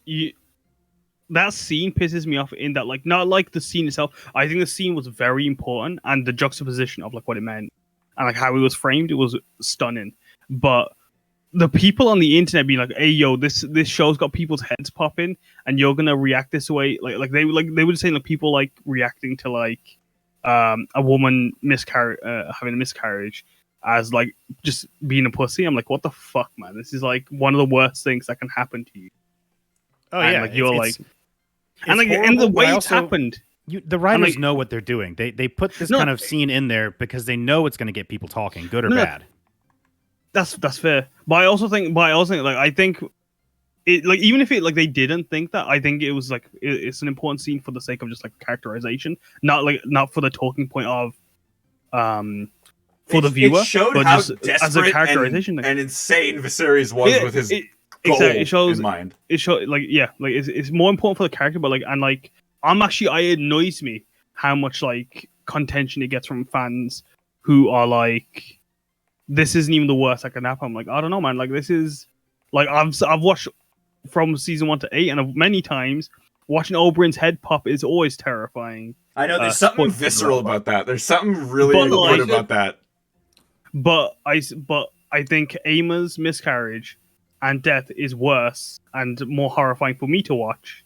That scene pisses me off in that, like, not like the scene itself. I think the scene was very important, and the juxtaposition of like what it meant and like how it was framed, it was stunning. But the people on the internet being like, "Hey, yo, this show's got people's heads popping, and you're gonna react this way," like they were saying like people like reacting to like a woman having a miscarriage as like just being a pussy. I'm like, what the fuck, man? This is like one of the worst things that can happen to you. Oh And, yeah, like, you're like, it's and like, and horrible, the but way I it's also- happened. the writers like- know what they're doing. They put this No, kind of scene in there because they know it's going to get people talking, good or No, bad. That's fair. But I also think like I think it like even if it like they didn't think that, I think it was like it's an important scene for the sake of just like characterization, not for the talking point of for the viewer. It showed but how just as a desperate characterization. and insane Viserys was Yeah, with his goal exactly. It shows in mind. it show like yeah, like it's more important for the character, but like and like it annoys me how much like contention it gets from fans who are like, this isn't even the worst that can happen. I'm like, I don't know, man. Like this is like I've watched from season 1 to 8, and many times watching Oberyn's head pop is always terrifying. I know there's something spoiler visceral alert. about that. There's something really But, good like- about that. But I think Aemma's miscarriage and death is worse and more horrifying for me to watch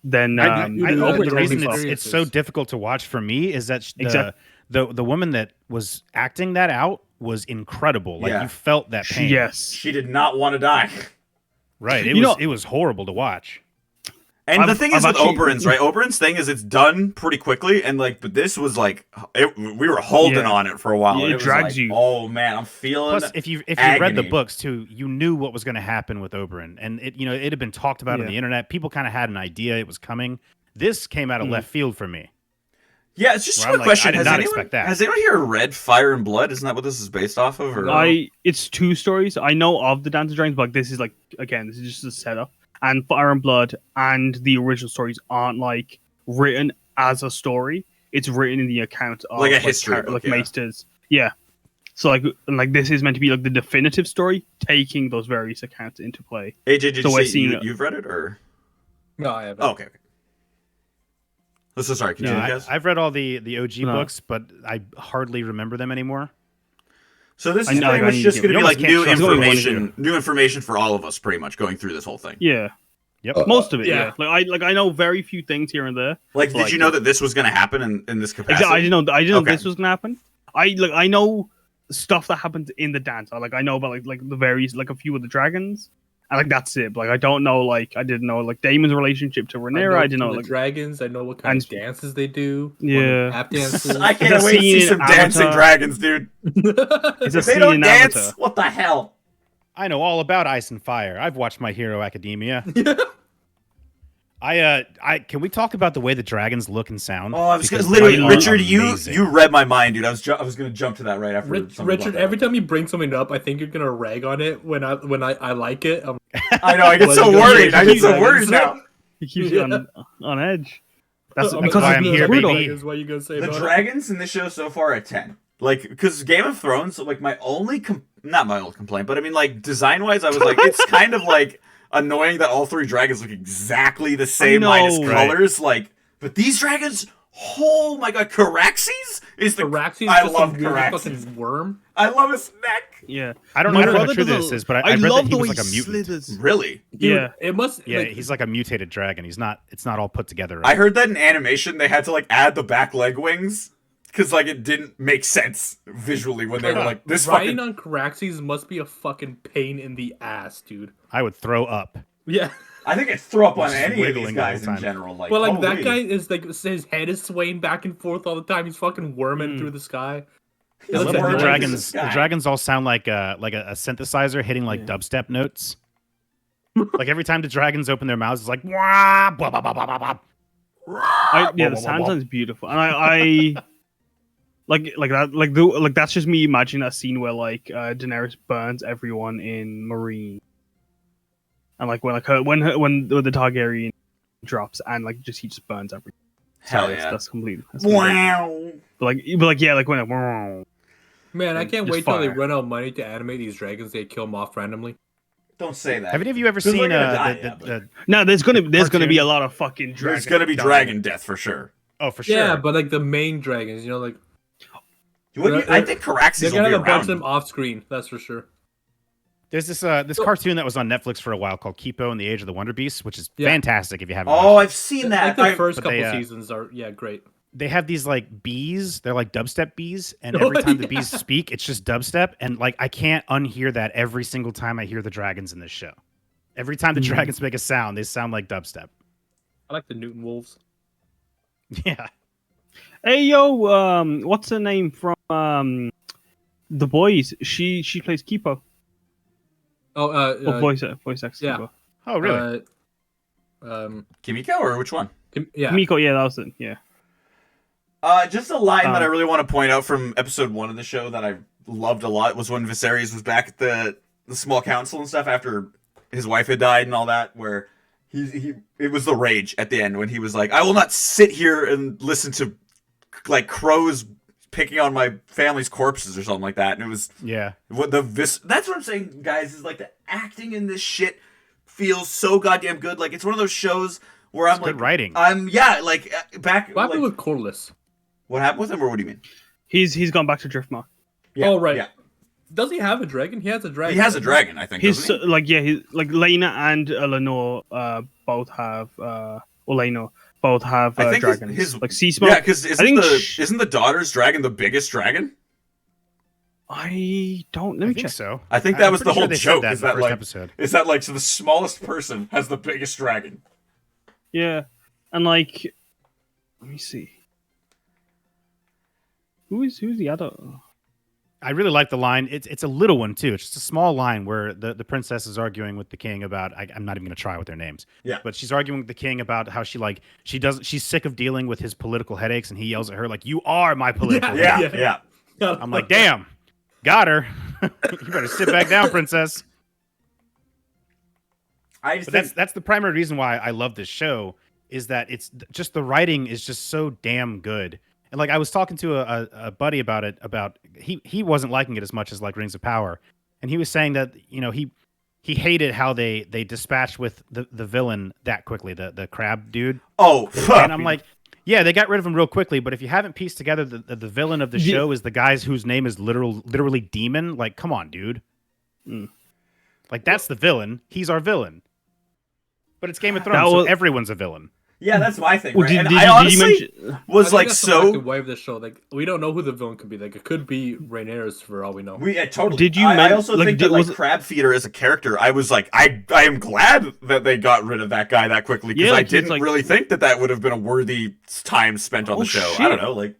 than you do that Oberyn's with The reason death. it's so difficult to watch for me is that Exactly. the woman that was acting that out was incredible. Like Yeah. you felt that pain. Yes. She did not want to die. Right. You know- It was horrible to watch. And the I've- thing is I've with actually- Oberyn's, right? Oberyn's thing is it's done pretty quickly, and like, but this was like, we were holding Yeah. on it for a while. Yeah, and it was drags like, you. Oh man, I'm feeling. Plus, if you read the agony. books too, you knew what was going to happen with Oberyn, and it it had been talked about on Yeah. the internet. People kind of had an idea it was coming. This came out of left field for me. Yeah, it's just a Where I'm quick like, question. I did Has not anyone, expect that. has anyone here read Fire and Blood? Isn't that what this is based off of? Or It's 2 stories. I know of the Dance of Dragons, but like, this is like again, this is just a setup. And Fire and Blood and the original stories aren't like written as a story. It's written in the account of Like a history book, like yeah. Maester's. Yeah. So like this is meant to be like the definitive story, taking those various accounts into play. AJ, did So you we're say seeing- you've read it or? No, I haven't. Oh, okay. So sorry. Continue, guys. I've read all the OG No. books, but I hardly remember them anymore. So this is pretty much just going to be like new information for all of us, pretty much going through this whole thing. Yeah. Yep. Most of it, yeah. Like I know very few things here and there. Like, did you know that this was going to happen in this capacity? I didn't know this was going to happen. I know stuff that happened in the dance. I know about like the various a few of the dragons. And that's it. I don't know. I didn't know Daemon's relationship to Rhaenyra. I didn't know the dragons. I know what kind of dances they do. Yeah, tap dances. I can't wait to see some dancing dragons, dude. If they don't dance, what the hell? I know all about Ice and Fire. I've watched My Hero Academia. Can we talk about the way the dragons look and sound? Oh, I was literally, Richard, you read my mind, dude. I was going to jump to that right after. Richard, every time you bring something up, I think you're going to rag on it when I like it. I know. I get so worried. I get so worried now. He keeps you on edge. That's because I'm here, baby. Is what you gonna say the dragons in this show so far are 10. Because Game of Thrones, my only not my only complaint, but I mean, design wise, I was it's kind of annoying that all 3 dragons look exactly the same minus colors. But these dragons, oh my god, Caraxes is the Caraxes. I love Caraxes. Worm. I love his neck. Yeah, I don't know how true this is, but I read that he was like a mutant. Slithers. Really? Yeah, it must. Yeah, he's like a mutated dragon. It's not all put together. Right? I heard that in animation they had to add the back leg wings. Because, it didn't make sense visually when they were this riding on Caraxes must be a fucking pain in the ass, dude. I would throw up. Yeah. I think it's throw up on any of these guys in general. That guy is, his head is swaying back and forth all the time. He's fucking worming through the sky. The dragons all sound like a synthesizer hitting, dubstep notes. Every time the dragons open their mouths, it's wah, blah, blah, blah, blah, blah. The sound sounds beautiful. And I that that's just me imagining that scene where Daenerys burns everyone in Marine, and when the Targaryen drops and he just burns everything. Hell yeah, that's complete. Wow. But when man, I can't wait till they run out of money to animate these dragons. They kill them off randomly. Don't say that. Have any of you ever seen No, there's gonna be a lot of fucking dragons. There's gonna be dragon death for sure. Oh, for sure. Yeah, but the main dragons, I think Caraxes will be around. They're gonna have a bunch of them off screen. That's for sure. There's this cartoon that was on Netflix for a while called Kipo and the Age of the Wonder Beasts, which is fantastic if you haven't. Oh, I've seen that. The first couple seasons are great. They have these bees. They're dubstep bees, and every time the bees speak, it's just dubstep. And I can't unhear that every single time I hear the dragons in this show. Every time the dragons make a sound, they sound like dubstep. I like the Newton Wolves. Yeah. Hey yo, what's her name from The Boys? She plays Kipo. Voice acts. Yeah. Kipo. Oh really? Kimiko or which one? Kimiko. Yeah, that was it. Yeah. Just a line that I really want to point out from episode 1 of the show that I loved a lot was when Viserys was back at the small council and stuff after his wife had died and all that, where it was the rage at the end when he was like, I will not sit here and listen to crows picking on my family's corpses or something like that. And it was that's what I'm saying, guys, is the acting in this shit feels so goddamn good. It's one of those shows where I'm good writing. Back. What happened with Corlys? What happened with him, or what do you mean? He's gone back to Driftmark. Yeah, oh right. Yeah. Does he have a dragon? He has a dragon. He has a dragon, I think. He's Lena and Lenore both have Olenor both have dragons. His sea smoke. Yeah, because isn't the daughter's dragon the biggest dragon? I don't. Let me check. So I think that was the whole joke. Is that episode. So the smallest person has the biggest dragon? Yeah, and let me see. Who's the other? I really like the line. It's a little one too. It's just a small line where the princess is arguing with the king about. I'm not even going to try with their names. Yeah. But she's arguing with the king about how she's sick of dealing with his political headaches, and he yells at her you are my political. Yeah. I'm like, damn, got her. You better sit back down, princess. That's the primary reason why I love this show is that it's just the writing is just so damn good. And I was talking to a buddy about it. He wasn't liking it as much as Rings of Power, and he was saying that he hated how they dispatched with the villain that quickly, the crab dude. Oh, fuck. And I'm like, Yeah, they got rid of him real quickly, but if you haven't pieced together the villain of the show is the guys whose name is literally Demon, like, come on, dude. Like, that's the villain. He's our villain. But it's Game of Thrones, so everyone's a villain. Yeah, that's my thing. Right? Did, and I honestly was like that's so. The black and white of the show. Like, we don't know who the villain could be. Like, it could be Rhaenyra for all we know. Totally. Did you? I also think that like Crab Feeder as a character, I was like, I am glad that they got rid of that guy that quickly because I didn't really think that would have been a worthy time spent on the show. Shit. I don't know, like.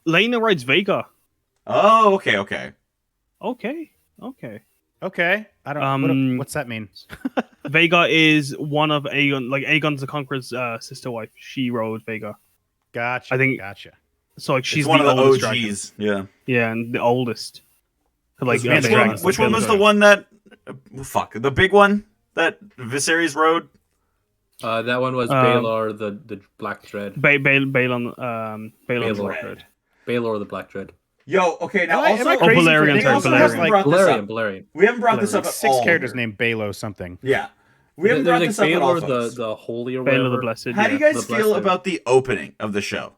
Lena writes Vega. Oh, okay. I don't. What's that mean? Vega is one of Aegon, like Aegon the Conqueror's sister wife. She wrote Vega. Gotcha. I think. Gotcha. So like she's one of the OGs. Dragon. Yeah. Yeah, and the oldest. Like which one was the one that? Fuck, the big one that Viserys rode. That one was Baelor the Black Dread. Baelor the Black Dread. Yo, okay, now also Balerion. Balerion. We haven't brought this up at all. 6 characters named Baelo something. Yeah. We haven't brought this up at all. the Holy or whatever. Baelor the Blessed. How do you guys feel about the opening of the show?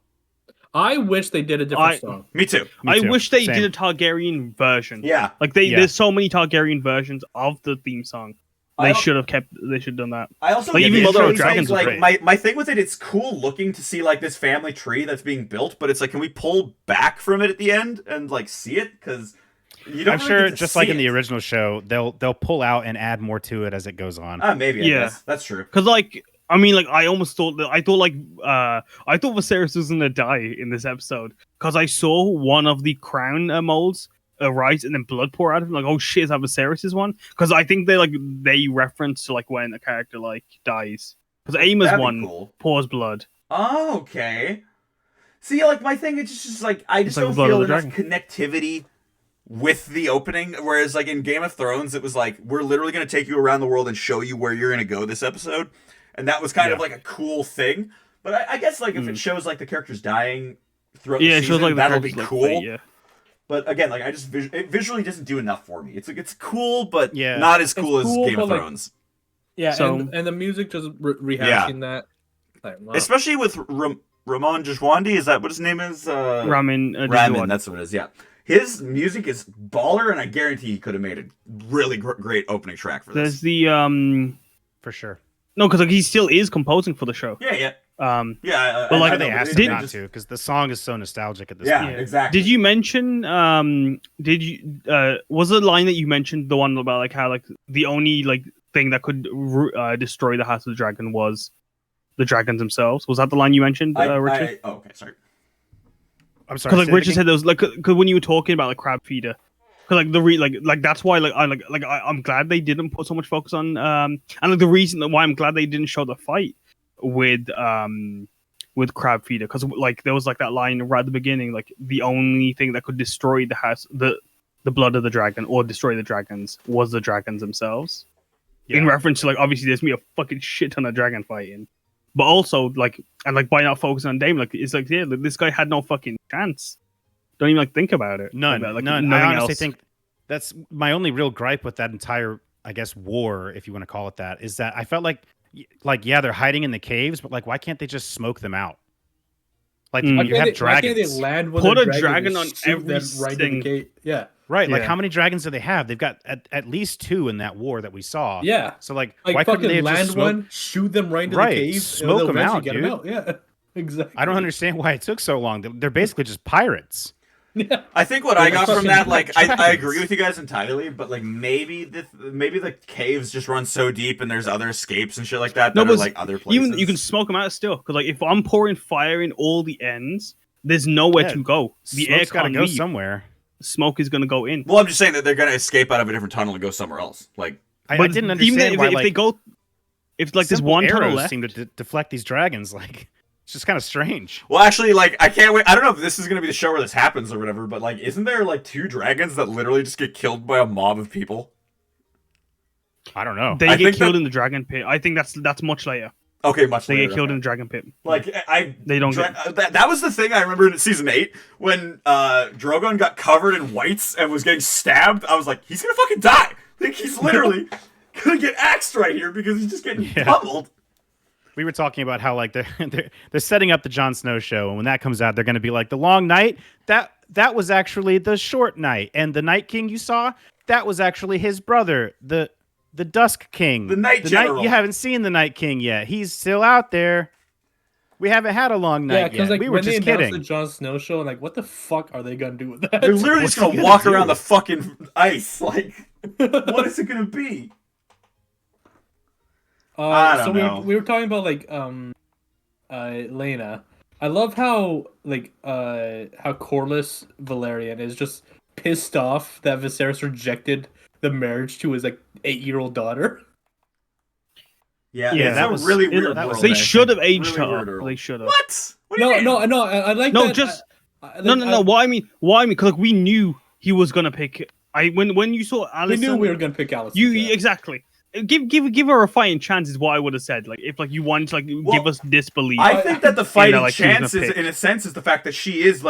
I wish they did a different song. Me too. I wish they did a Targaryen version. Yeah. Like there's so many Targaryen versions of the theme song. They should have done that. I also like even Mother of Dragons. Like my thing with it's cool looking to see like this family tree that's being built, but it's like, can we pull back from it at the end and like see it? Because you don't. I'm sure, just like in the original show, they'll pull out and add more to it as it goes on. Maybe. I guess. That's true. Because like. I mean, like, I thought Viserys was gonna die in this episode because I saw one of the crown molds rise and then blood pour out of him. Like, oh shit, is that Viserys' one? Because I think they reference to like when a character like dies. Because Aemma's one pours blood. Oh, okay. See, like my thing, it's just like I just don't feel enough connectivity with the opening. Whereas, like in Game of Thrones, it was like we're literally gonna take you around the world and show you where you're gonna go this episode. And that was kind of like a cool thing. But I guess like if it shows like the characters dying throughout the season, like that'll be cool. Yeah. But again, like I just it visually doesn't do enough for me. It's like it's cool, but not as cool as Game of Thrones. Yeah, so, and the music just rehashing that. Like, wow. Especially with Ramon Djawandi, is that what his name is? Ramin, that's what it is, yeah. His music is baller, and I guarantee he could have made a really great opening track for this. There's the For sure. No, because like he still is composing for the show. Yeah. But like they asked him not to because the song is so nostalgic at this point. Yeah, exactly. Did you mention? Was the line that you mentioned the one about like how like the only like thing that could destroy the House of the Dragon was the dragons themselves? Was that the line you mentioned, Richard? Okay, sorry. I'm sorry. Because like Richard said, there was like because when you were talking about like crab feeder. Because like that's why I'm glad they didn't put so much focus on and like the reason why I'm glad they didn't show the fight with Crab Feeder because like there was like that line right at the beginning like the only thing that could destroy the house the blood of the dragon or destroy the dragons was the dragons themselves in reference to like obviously there's me a fucking shit ton of dragon fighting but also like and like by not focusing on Dame like it's like this guy had no fucking chance. Don't even like think about it. None. I honestly think that's my only real gripe with that entire, I guess, war, if you want to call it that, is that I felt like yeah, they're hiding in the caves, but like, why can't they just smoke them out? Like you have dragons. Why can't they land with put a dragon on every cave? Yeah. Right. Like how many dragons do they have? They've got at least 2 in that war that we saw. Yeah. So like why couldn't they land one, shoot them right into the cave, smoke them out, dude. Yeah. Exactly. I don't understand why it took so long. They're basically just pirates. Yeah. I think what I got from that, like, I agree with you guys entirely, but like maybe the caves just run so deep and there's other escapes and shit like that are like other places. Even you can smoke them out still, because like if I'm pouring fire in all the ends, there's nowhere to go. The air got to go somewhere. Smoke is going to go in. Well, I'm just saying that they're going to escape out of a different tunnel and go somewhere else. Like, I didn't understand even why, if they go, if like there's one tunnel left, seem to deflect these dragons like. It's just kind of strange. Well, actually, like, I can't wait. I don't know if this is going to be the show where this happens or whatever, but, like, isn't there, like, 2 dragons that literally just get killed by a mob of people? I don't know. They get killed in the dragon pit. I think that's much later. Okay, much later. They get killed in the dragon pit. Like, they don't that was the thing I remember in season 8 when Drogon got covered in whites and was getting stabbed. I was like, he's going to fucking die. Like, he's literally going to get axed right here because he's just getting pummeled. we were talking about how like they're setting up the Jon Snow show, and when that comes out, they're going to be like the Long Night. That was actually the Short Night, and the Night King you saw, that was actually his brother, the Dusk King, the Night General. You haven't seen the Night King yet. He's still out there. We haven't had a long night yet. Like we were just kidding. The Jon Snow show, and like, what the fuck are they gonna do with that? They're literally just gonna walk around the fucking ice. Like, what is it gonna be? I don't know. We were talking about like Lena. I love how Corlys Valerian is just pissed off that Viserys rejected the marriage to his like 8-year-old daughter. Yeah, that was really weird. They should have aged her. They should have. What? No. I like no, that. Just no. What I mean, because like, we knew he was gonna pick. When you saw Alicent, we knew we were gonna pick Alicent. Exactly. Give her a fighting chance is what I would have said. Like if like you wanted to give us disbelief. I think that the fighting chance is, in a sense, is the fact that she is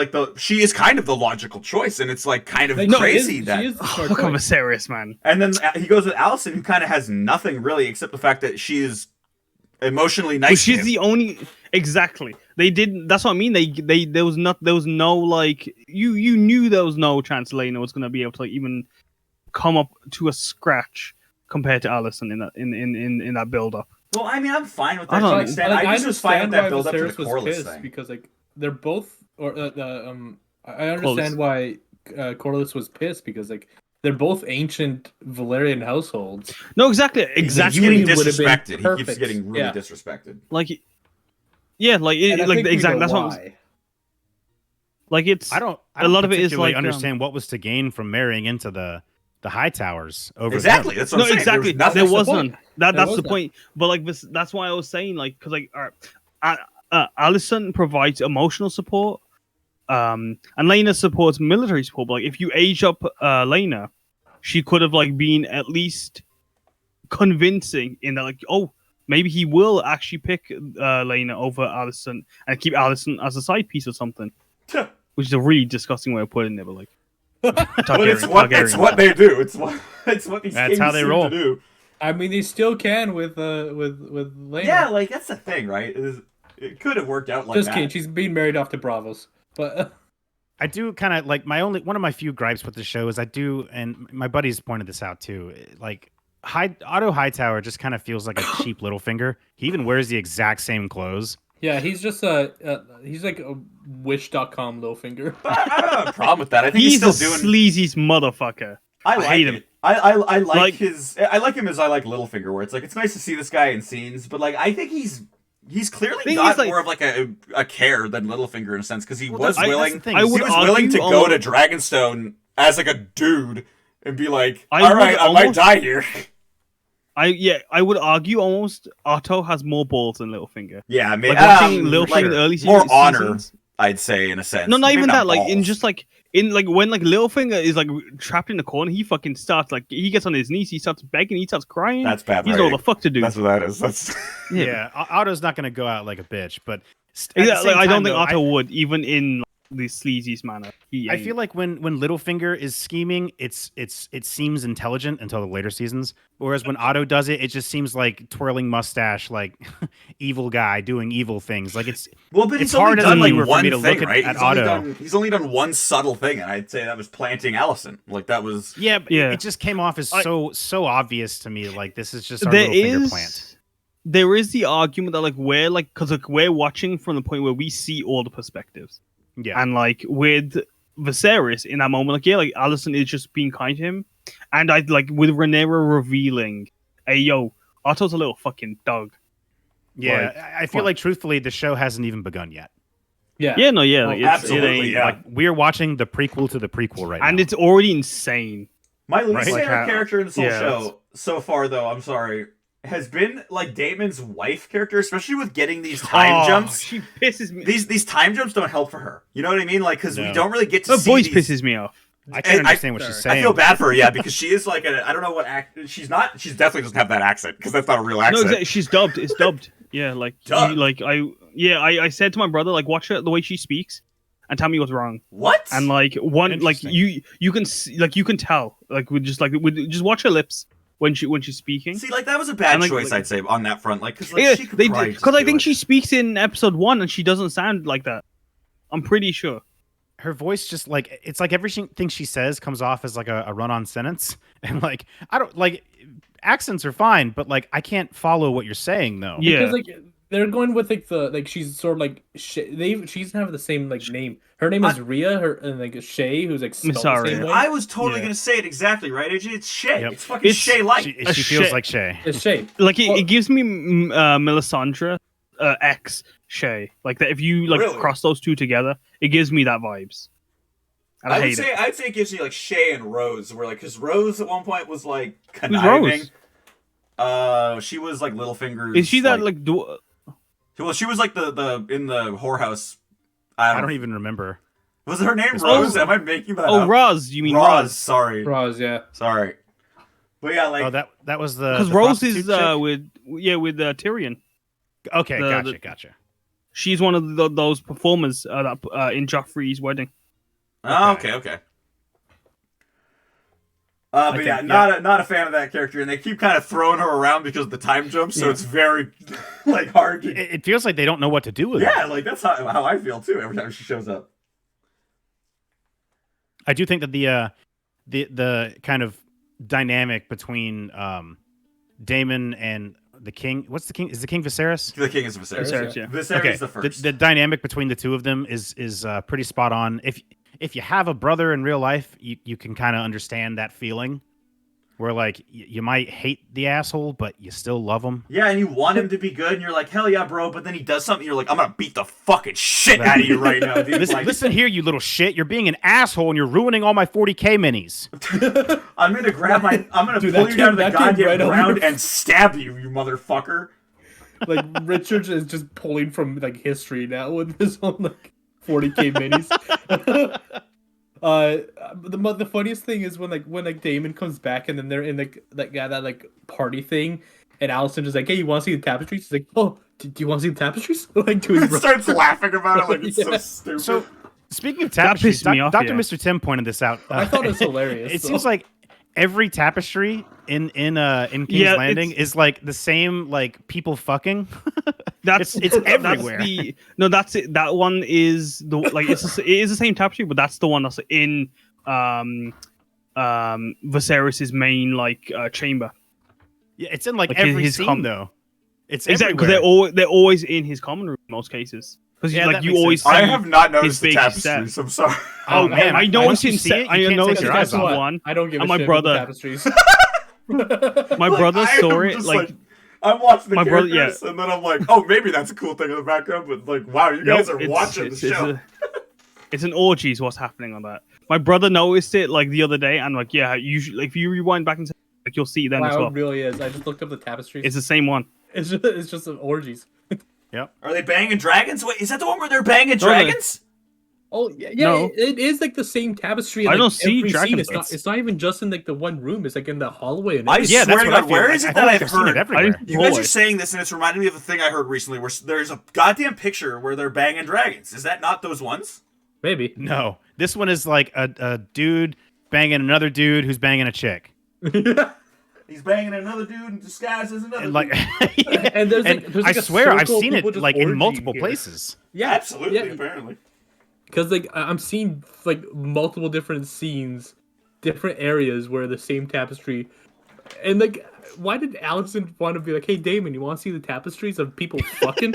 kind of the logical choice, and it's like kind of crazy that look at Viserys, man. And then he goes with Alicent, who kind of has nothing really except the fact that she is emotionally nice. She's the only exactly. They did. That's what I mean. There was no like you knew there was no chance Lena was gonna be able to like even come up to a scratch compared to Alicent in that build up. Well, I mean, I'm fine with that to an extent. I just was fine with that build up to the Corlys thing because like they're both I understand why Corlys was pissed because like they're both ancient Valerian households. No, exactly. He's getting disrespected. He keeps getting really disrespected. Like, yeah, exactly. That's what. Like it's. I don't a lot of it is like understand what was to gain from marrying into the High Towers over exactly. them. That's what I'm saying. Exactly. There was none. That's the point. But like this, that's why I was saying like because like Alicent provides emotional support, and Lena supports military support. But like if you age up Lena, she could have like been at least convincing in that like maybe he will actually pick Lena over Alicent and keep Alicent as a side piece or something, which is a really disgusting way of putting it. But like. It's what they do. It's what these That's how they roll. To do. I mean, they still can with Lena. Yeah, like that's the thing, right? It could have worked out like just that. kidding. She's being married off to Bravos, but I do kind of like one of my few gripes with the show is and my buddies pointed this out too. Like Otto Hightower just kind of feels like a cheap Littlefinger. He even wears the exact same clothes. Yeah, he's just he's like a Wish.com Littlefinger. I don't have a problem with that. I think he's still doing sleaziest motherfucker. I hate him. I like him as I like Littlefinger, where it's like it's nice to see this guy in scenes, but like I think he's clearly got more of like a care than Littlefinger in a sense because he was willing. He was willing to go to Dragonstone as like a dude and be like, all right, I might die here. I would argue almost Otto has more balls than Littlefinger. Yeah, I mean, like watching Littlefinger in the early more seasons, honor, I'd say, in a sense. No, not even that. Balls. Like in just like in like when like Littlefinger is like trapped in the corner, he fucking starts like he gets on his knees, he starts begging, he starts crying. That's bad. He's all the fuck to do. That's what that is. That's yeah. Otto's not gonna go out like a bitch, but I don't think Otto would even in the sleaziest manner. I feel like when Littlefinger is scheming, it seems intelligent until the later seasons. Whereas when Otto does it, it just seems like twirling mustache, like evil guy doing evil things. Like it's but it's he's hard only done as a like one for me to thing, look right? at Otto. He's only done one subtle thing, and I'd say that was planting Alicent. Like that was it just came off as so obvious to me. Like this is just our Littlefinger plant. There is the argument that like because we're watching from the point where we see all the perspectives. Yeah, and like with Viserys in that moment, like Alicent is just being kind to him, and I like with Rhaenyra revealing, "Hey, yo, Otto's a little fucking dog." Yeah, I feel like truthfully, the show hasn't even begun yet. Absolutely. Like we're watching the prequel to the prequel right now, and it's already insane. My least favorite character in this whole show so far, though, I'm sorry, has been like Daemon's wife character, especially with getting these time jumps. She pisses me. These time jumps don't help for her. You know what I mean? Like because we don't really get to her see. Her voice these... pisses me off. I can't understand what she's saying. I feel bad for her, because she is like I don't know what she's not. She definitely doesn't have that accent because that's not a real accent. No, she's dubbed. It's dubbed. Yeah, like I said to my brother, like watch her the way she speaks and tell me what's wrong. What? And like you can see, like you can tell, like with just watch her lips when she's speaking. See, like that was a bad like, choice, I'd say, on that front. Like, because like, Yeah, she could they probably because just I do think it. she speaks in episode 1 and she doesn't sound like that. I'm pretty sure. Her voice just like it's like everything she says comes off as like a run-on sentence, and like I don't like accents are fine, but like I can't follow what you're saying though. Yeah. Because like they're going with like the like she's sort of like she doesn't have the same like name. Her name is Rhea, and like Shay, who's like spelled the same way. I was totally gonna say it exactly right, AJ. It's Shay. Yep. It's fucking Shay Light. She feels like Shay. It's Shay. Like it gives me Melisandre X Shay. Like that if you like Really? cross those two together, it gives me that vibes. And I hate it. I'd say it gives you like Shay and Rose, where like because Rose at one point was like Who's conniving. Rose? She was like Littlefinger's. Is she that like? Well, she was like the in the whorehouse. I don't even remember. Was her name Rose? Am I making that up? Oh, Roz. You mean Roz? Roz? Sorry. Roz, yeah. Sorry. But yeah, like that was the Because Rose is with Tyrion. Okay, gotcha. She's one of those performers that in Joffrey's wedding. Oh, okay. But yeah, not a fan of that character, and they keep kind of throwing her around because of the time jump, so it's very like hard. It feels like they don't know what to do with it. Yeah, like that's how I feel too every time she shows up. I do think that the kind of dynamic between Daemon and the king. What's the king? Is the king Viserys? The king is Viserys. Yeah. Viserys is the first. The dynamic between the two of them is pretty spot on. If you have a brother in real life, you can kind of understand that feeling, where like you might hate the asshole, but you still love him. Yeah, and you want him to be good, and you're like, hell yeah, bro. But then he does something, you're like, I'm gonna beat the fucking shit out of you right now, dude. Listen here, you little shit. You're being an asshole, and you're ruining all my 40K minis. I'm gonna pull you down to the goddamn ground and stab you, you motherfucker. Like Richard is just pulling from like history now with his own like 40K minis. The funniest thing is when Damon comes back and then they're in that party thing, and Allison is like, "Hey, you want to see the tapestries?" He's like, "Oh, do you want to see the tapestries?" Like to his starts laughing about it like it's so stupid. So speaking of tapestries, pissed me off, Dr. yeah. Mr. Tim pointed this out. I thought it was hilarious. It seems like every tapestry in King's Landing is like the same like people fucking. It's everywhere. That's it. That one is it is the same tapestry, but that's the one that's in Viserys's main chamber. Yeah, it's in like every scene though. It's exactly because they're always in his common room in most cases. Because you always see I have not noticed the big tapestries. I'm sorry. Oh man, I noticed him. I noticed it. One. I don't give a my shit brother. about the tapestries. My brother saw it like. I'm watching the my characters, brother, and then I'm like, oh, maybe that's a cool thing in the background, but like, wow, you guys are watching the show. It's an orgy is what's happening on that. My brother noticed it like the other day, and like, yeah, usually like, if you rewind back and like you'll see it then as well. It really is. I just looked up the tapestries. It's the same one. It's just orgies. Yep. Are they banging dragons? Wait, is that the one where they're banging dragons? Oh yeah, No. it is like the same tapestry. I don't see dragon scene. It's not even just in like the one room. It's like in the hallway. And I swear to God, where is it that I've heard? Everywhere. You guys are saying this, and it's reminding me of a thing I heard recently, where there's a goddamn picture where they're banging dragons. Is that not those ones? Maybe. No, this one is like a dude banging another dude who's banging a chick. He's banging another dude in disguise as another. And like, dude. And there's I swear I've seen it like in multiple places. Yeah, absolutely. Yeah. Apparently. Because like I'm seeing like multiple different scenes, different areas where the same tapestry, and like, why did Allison want to be like, "Hey, Damon, you want to see the tapestries of people fucking?"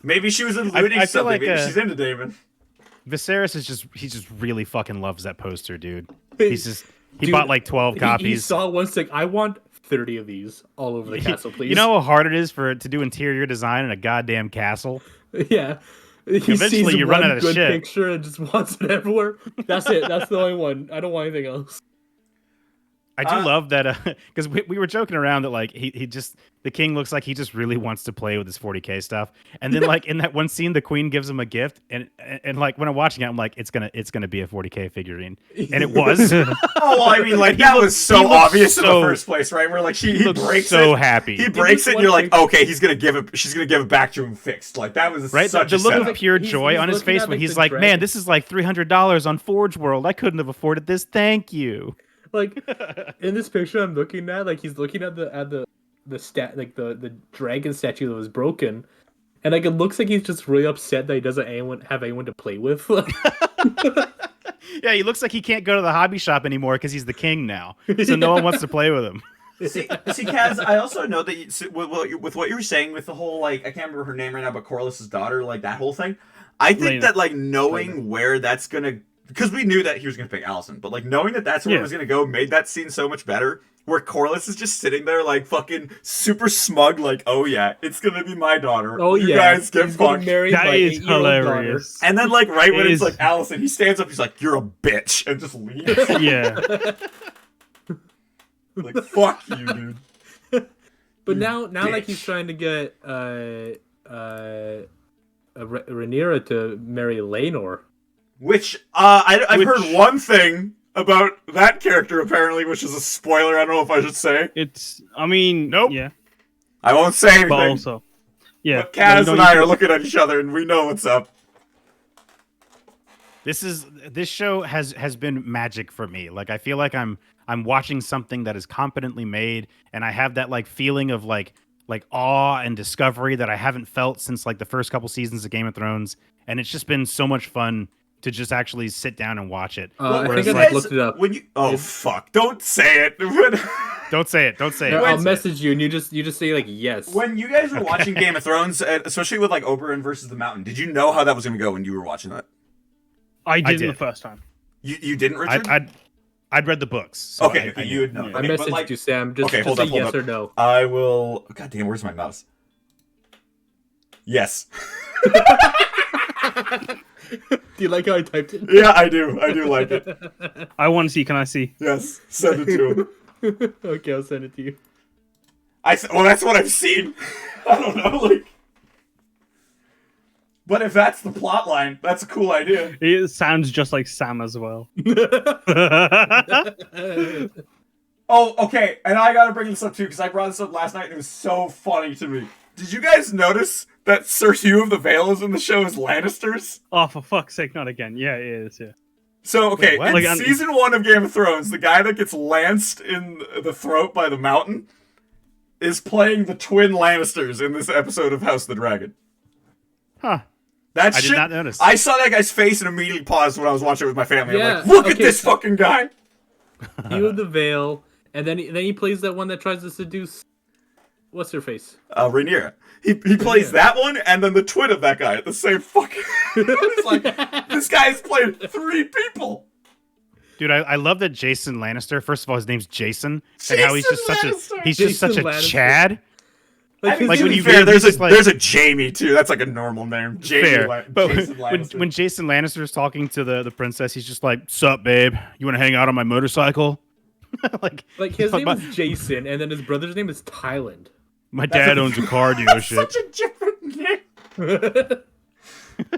Maybe she was alluding I something. like, Maybe she's into Damon. Viserys he just really fucking loves that poster, dude. He bought like 12 copies. He saw once like, I want 30 of these all over the castle, please. You know how hard it is to do interior design in a goddamn castle? Yeah. Eventually, you run out of shit. Picture and just wants it everywhere. That's it. That's the only one. I don't want anything else. I do love that because we were joking around that like the king looks like he just really wants to play with his 40K stuff, and then like in that one scene the queen gives him a gift, and like when I'm watching it I'm like it's gonna be a 40K figurine, and it was. Oh well, I mean like that was so obvious in the first place, right? Where like he breaks so it, happy. He breaks it, and you're like, okay, she's gonna give it back to him fixed. Like that was right. Such the look setup. of pure joy on his face when he's like, man, this is like $300 on Forge World. I couldn't have afforded this. Thank you. Like in this picture I'm looking at, like he's looking at the like the dragon statue that was broken, and like it looks like he's just really upset that he doesn't have anyone to play with. Yeah, he looks like he can't go to the hobby shop anymore because he's the king now, so no one wants to play with him. See, Kaz, I also know that with what you were saying with the whole, like, I can't remember her name right now, but Corliss's daughter, like, that whole thing. I think that, like, knowing where that's gonna... Because we knew that he was gonna pick Allison, but, like, knowing that that's where it was gonna go made that scene so much better, where Corlys is just sitting there, like, fucking super smug, like, oh, yeah, it's gonna be my daughter. Oh, you guys get fucked. That is hilarious. And then, like, right when it's, like, Allison, he stands up, he's like, you're a bitch, and just leaves. Yeah. Like, fuck you, dude. But now like he's trying to get Rhaenyra to marry Laenor. Which I've heard one thing about that character apparently, which is a spoiler. I don't know if I should say. Nope. Yeah. I won't say anything. But also, yeah. But Kaz and I are looking at each other, and we know what's up. This show has been magic for me. Like I feel like I'm watching something that is competently made, and I have that like feeling of like awe and discovery that I haven't felt since like the first couple seasons of Game of Thrones, and it's just been so much fun to just actually sit down and watch it. I think I looked it up. Fuck! Don't say it. Don't say it. Don't say it. I'll message you, and you just say like yes. When you guys were watching Game of Thrones, especially with like Oberyn versus the Mountain, did you know how that was going to go when you were watching that? I did the first time. You didn't, Richard? I'd read the books. So okay, I you would know. I messaged you, Sam. Just say yes or no. I will. God damn, where's my mouse? Yes. Do you like how I typed it? Yeah, I do. I do like it. I want to see. Can I see? Yes, send it to him. Okay, I'll send it to you. Well, that's what I've seen. I don't know, like. But if that's the plot line, that's a cool idea. It sounds just like Sam as well. Oh, okay, and I gotta bring this up too, because I brought this up last night and it was so funny to me. Did you guys notice that Sir Hugh of the Vale is in the show as Lannisters? Oh, for fuck's sake, not again. Yeah, it is, yeah. So, okay, Wait, in season 1 of Game of Thrones, the guy that gets lanced in the throat by the mountain is playing the twin Lannisters in this episode of House of the Dragon. Huh. I did not notice. I saw that guy's face and immediately paused when I was watching it with my family. Yeah, I'm like, look at this fucking guy! Hugh of the Vale, and then he plays that one that tries to seduce... What's her face? Rhaenyra. He plays that one and then the twin of that guy at the same fucking... It's like, this guy's played 3 people! Dude, I love that Jason Lannister, first of all, his name's Jason, and how he's just such a Chad. Like when you fair, there's a Jamie too. That's like a normal name. Jamie fair. But Jason when Jason Lannister is talking to the princess, he's just like, "Sup, babe? You want to hang out on my motorcycle?" like his name is Jason, and then his brother's name is Tyland. My dad owns a car dealership. Such a different name.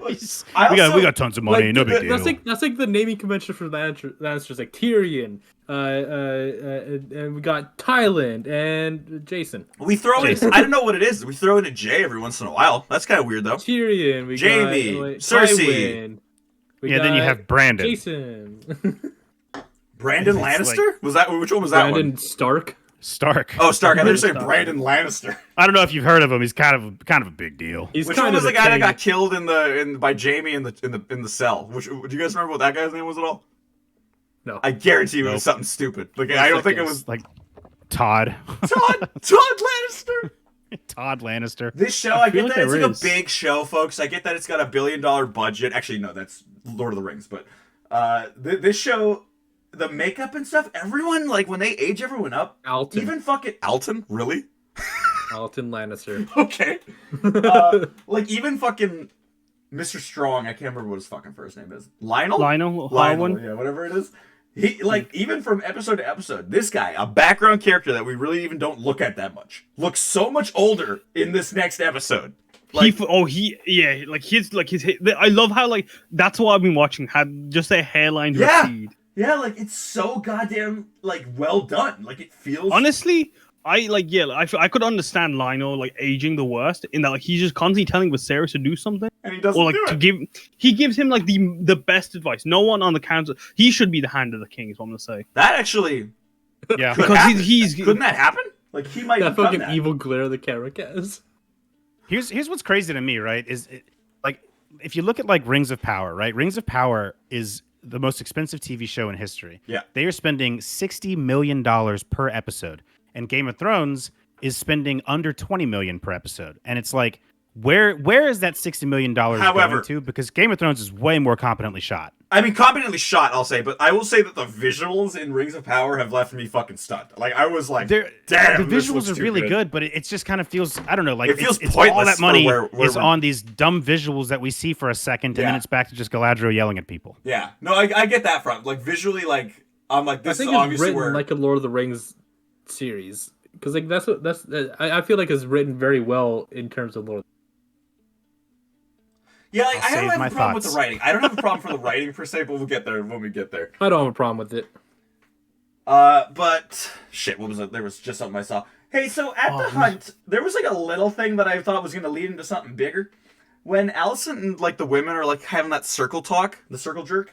we got tons of money. No big deal. That's like the naming convention for Lannisters, like Tyrion. And we got Tyland and Jason. We throw in. I don't know what it is. We throw in a J every once in a while. That's kind of weird though. Tyrion. We Jamie. got, Cersei. Then you have Brandon. Jason. Brandon Lannister? Was that which one was that Brandon one? Stark. Oh, Stark. I thought you said Brandon Lannister. I don't know if you've heard of him. He's kind of a big deal. Which one was the guy that got killed by Jamie in the cell? Do you guys remember what that guy's name was at all? No. I guarantee you it was something stupid. Like I don't think it was like Todd. Todd Lannister. Todd Lannister. This show, I get that it's like a big show, folks. I get that it's got $1 billion budget. Actually, no, that's Lord of the Rings. But this show, the makeup and stuff, everyone, like, when they age everyone up, Alton. Even fucking Alton, really? Alton Lannister. Okay. Like, even fucking Mr. Strong, I can't remember what his fucking first name is. Lionel, yeah, whatever it is. He, like, even from episode to episode, this guy, a background character that we really even don't look at that much, looks so much older in this next episode. Like, I love how, like, that's what I've been watching, had just a hairline recede. Yeah, like, it's so goddamn, like, well done. Like, it feels... Honestly, I could understand Lionel, like, aging the worst, in that, like, he's just constantly telling Viserys to do something. and he doesn't or like do to it. he gives him like the best advice. No one on the council. He should be the hand of the king. Is what I'm gonna say. That actually, Yeah, could Because happen. he's Couldn't that happen? Like he might That become fucking that. evil glare the Carrick has. here's what's crazy to me, right? Like if you look at like Rings of Power, right? Rings of Power is the most expensive TV show in history. Yeah. They are spending $60 million per episode, and Game of Thrones is spending under $20 million per episode. And it's like, where is that $60 million going to? Because Game of Thrones is way more competently shot. I mean, competently shot, I'll say, but I will say that the visuals in Rings of Power have left me fucking stunned. Like, I was like, damn, the visuals are really good, but it just kind of feels, I don't know, like it feels it's pointless. All that money where is on these dumb visuals that we see for a second, and then it's back to just Galadriel yelling at people. Yeah, no, I get that from like visually, like I'm like this I think is it's obviously written where like a Lord of the Rings series, because like I feel like it's written very well in terms of Lord. yeah, like, I save don't have my a problem with thoughts. the writing. I don't have a problem for the writing per se, but we'll get there when we get there. I don't have a problem with it. But shit, what was it? There was just something I saw. Hey, so at the hunt, there was like a little thing that I thought was gonna lead into something bigger. When Allison and like the women are like having that circle talk, the circle jerk,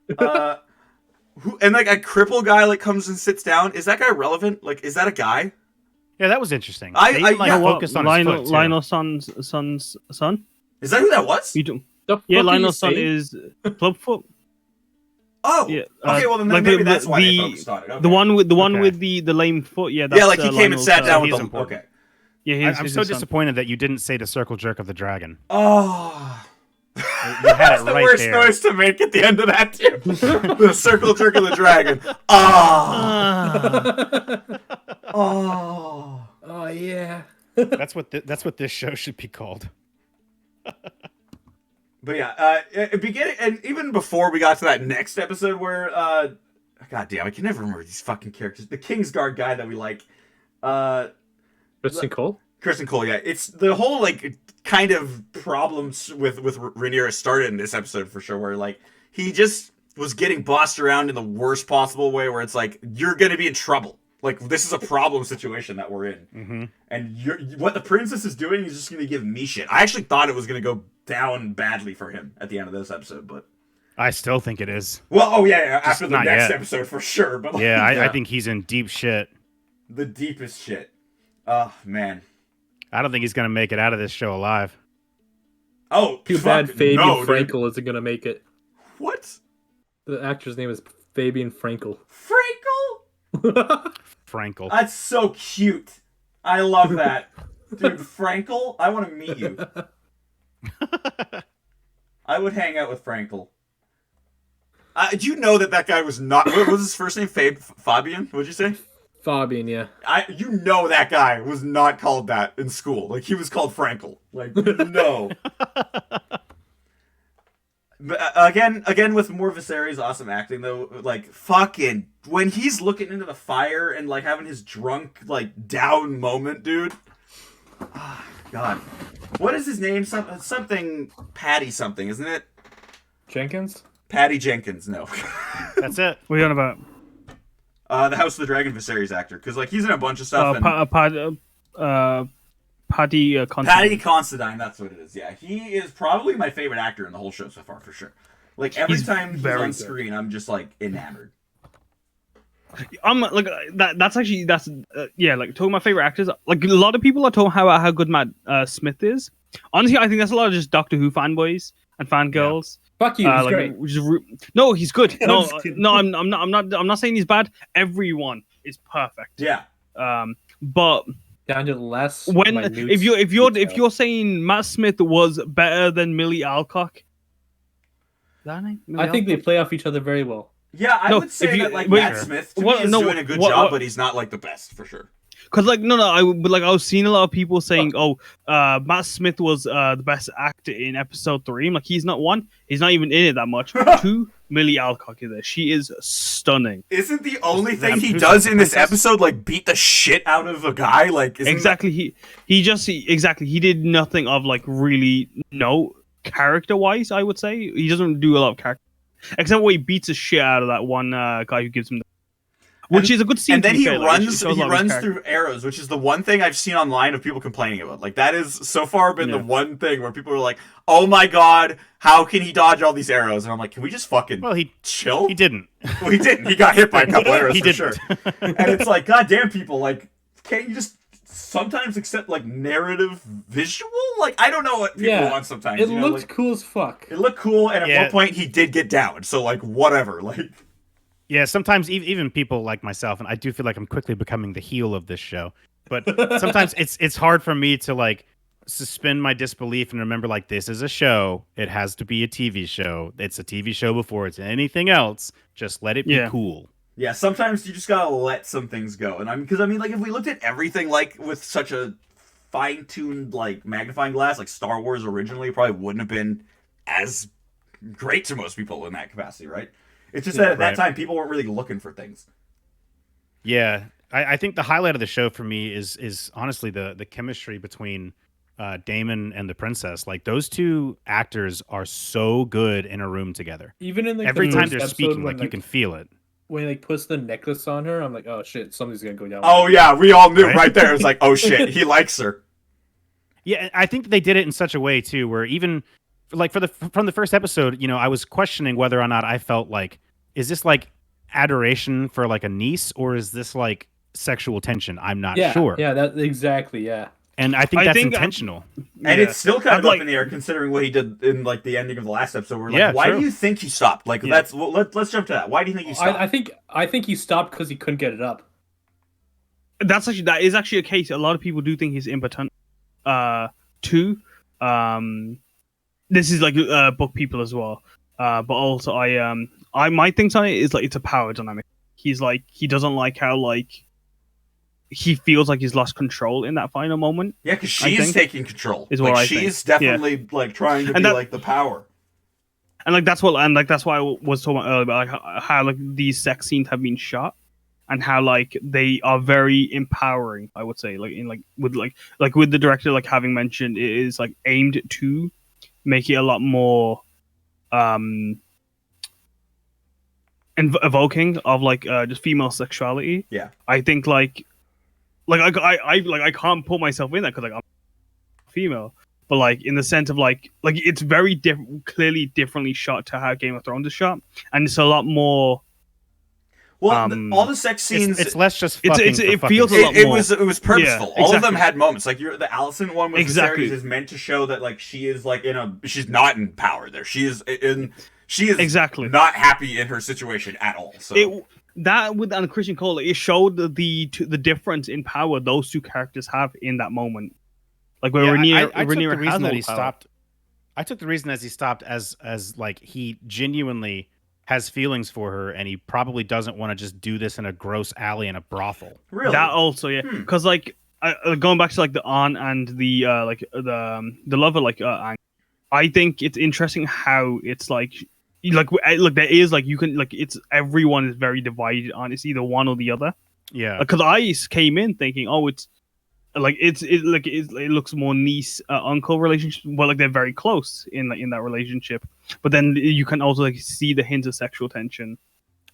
who and like a cripple guy like comes and sits down. Is that guy relevant? Like, is that a guy? Yeah, that was interesting. I- They I- even, like, yeah. focused on his foot, too. Lionel's son's son. Is that who that was? You do. The Yeah, fuck are you Lionel's son saying? is Clubfoot. Oh, Yeah, okay. Well, then like maybe the- that's why they the- focused on it. Okay. The one with Okay. the lame foot. Yeah, that's, yeah, like he came and Lionel's sat son. down with he's them. important. Okay. Yeah, I'm so disappointed that you didn't say the circle jerk of the dragon. Oh. You had That's it the right worst there. noise to make at the end of that too. The circle jerk of the dragon. Ah. Oh. Oh yeah. That's what this show should be called. But yeah, beginning and even before we got to that next episode where God damn, I can never remember these fucking characters. The Kingsguard guy that we like. Kristen Cole. Kristen Cole, yeah. It's the whole like kind of problems with Rhaenyra started in this episode for sure, where like he just was getting bossed around in the worst possible way, where it's like you're gonna be in trouble. Like this is a problem situation that we're in, and what the princess is doing is just gonna give me shit. I actually thought it was gonna go down badly for him at the end of this episode, but I still think it is. well, oh yeah, after the not next yet. episode for sure. But like, Yeah, I think he's in deep shit. the deepest shit. Oh man. I don't think he's gonna make it out of this show alive. Oh, Too fuck bad Fabian no, dude. Frankel isn't gonna make it. What? The actor's name is Fabian Frankel. Frankel? Frankel. That's so cute. I love that. Dude, Frankel, I want to meet you. I would hang out with Frankel. Do you know that guy was not... What was his first name? Fabian? What'd you say? Fabian, yeah. You know that guy was not called that in school. Like, he was called Frankel. Like, no. But, again, with more Viserys' awesome acting, though, like, fucking... When he's looking into the fire and, like, having his drunk, like, down moment, dude... Oh, God. What is his name? Something... Patty something, isn't it? Jenkins? Patty Jenkins, no. That's it. What are you on about? The House of the Dragon Viserys actor. Because, like, he's in a bunch of stuff. Paddy Considine. Paddy Considine, that's what it is. Yeah, he is probably my favorite actor in the whole show so far, for sure. Like, every time he's very on good. screen, I'm just, like, enamored. I'm like that's yeah, like talking about favorite actors. Like a lot of people are talking how good Matt Smith is. Honestly, I think that's a lot of just Doctor Who fanboys and fangirls. Fuck you, he's like, great. no, he's good. I'm No, just kidding. no, I'm not saying he's bad. Everyone is perfect. Yeah. But Down to the last when minute if detail. you're saying Matt Smith was better than Millie Alcock, is that her name? Millie I think they Alcock? play off each other very well. Yeah, I No, would say if you- that, like, wait, Matt Smith, to what- me, is no, doing a good what- job, what- but he's not, like, the best, for sure. Because like no, I was seeing a lot of people saying, Matt Smith was the best actor in episode 3. I'm like, he's not one. He's not even in it that much. 2, Millie Alcock is there. She is stunning. Isn't the only thing he who's does that in this princess? episode, like, beat the shit out of a guy? Like, isn't Exactly. He did nothing of like really character wise. I would say he doesn't do a lot of character, except when he beats the shit out of that one guy who gives him. which is a good scene. And then to be he fair, like, it shows a lot of his runs character. through arrows, which is the one thing I've seen online of people complaining about. Like that is so far been the one thing where people are like, "Oh my god, how can he dodge all these arrows?" And I'm like, "Can we just fucking chill?" He didn't. Well, he didn't. He got hit by a couple arrows for didn't. sure. And it's like, god damn, people, like, can't you just sometimes accept like narrative visual? Like, I don't know what people want sometimes. It looked cool as fuck. It looked cool, and at one point he did get down. So like, whatever, like. Yeah, sometimes even people like myself, and I do feel like I'm quickly becoming the heel of this show. But sometimes it's hard for me to like suspend my disbelief and remember like this is a show. It has to be a TV show. It's a TV show before it's anything else. Just let it be cool. Yeah, sometimes you just gotta let some things go, and because I mean, like if we looked at everything like with such a fine-tuned like magnifying glass, like Star Wars originally probably wouldn't have been as great to most people in that capacity, right? It's just that at that time, people weren't really looking for things. Yeah, I think the highlight of the show for me is honestly the chemistry between Damon and the princess. Like those two actors are so good in a room together. Even in every time they're speaking, like you can feel it. When he like puts the necklace on her, I'm like, oh shit, something's gonna go down. Oh yeah, we all knew right there. It was like, oh shit, he likes her. Yeah, I think they did it in such a way too, where even like from the first episode, you know, I was questioning whether or not I felt like, is this like adoration for like a niece, or is this like sexual tension? I'm not sure. Yeah, that exactly. Yeah, and I think that's intentional. And it's still kind of up in the air considering what he did in like the ending of the last episode. We're like, why do you think he stopped? Like let's jump to that. Why do you think he stopped? I think he stopped because he couldn't get it up. That is actually a case. A lot of people do think he's impotent. Too. This is like book people as well. But also I my things on it is like it's a power dynamic. He's like he doesn't like how like he feels like he's lost control in that final moment. Yeah, because she's taking control. Is what like, I she's think. definitely like trying to be like the power. And like that's why I was talking about earlier about like how like these sex scenes have been shot and how like they are very empowering. I would say like in like with the director like having mentioned it is like aimed to make it a lot more evoking of like just female sexuality. Yeah, I think like I can't put myself in that because like I'm female, but like in the sense of like it's very clearly differently shot to how Game of Thrones is shot, and it's a lot more. Well, all the sex scenes, it's less just fucking it feels a lot more. It was purposeful. Yeah, all of them had moments. Like the Allison one with the series is meant to show that like she is like she's not in power there. She is exactly not happy in her situation at all. So that with and Christian Cole, it showed the difference in power those two characters have in that moment. Like where Rhaenyra has no power. I took the reason as he stopped as like he genuinely has feelings for her, and he probably doesn't want to just do this in a gross alley in a brothel. Really? That also, yeah, because like going back to like the aunt and the the lover, like I think it's interesting how it's like there is like you can like it's everyone is very divided on it's either one or the other. Yeah, because I came in thinking, oh, it's like it looks more niece uncle relationship. Well, like they're very close in that relationship, but then you can also like see the hints of sexual tension,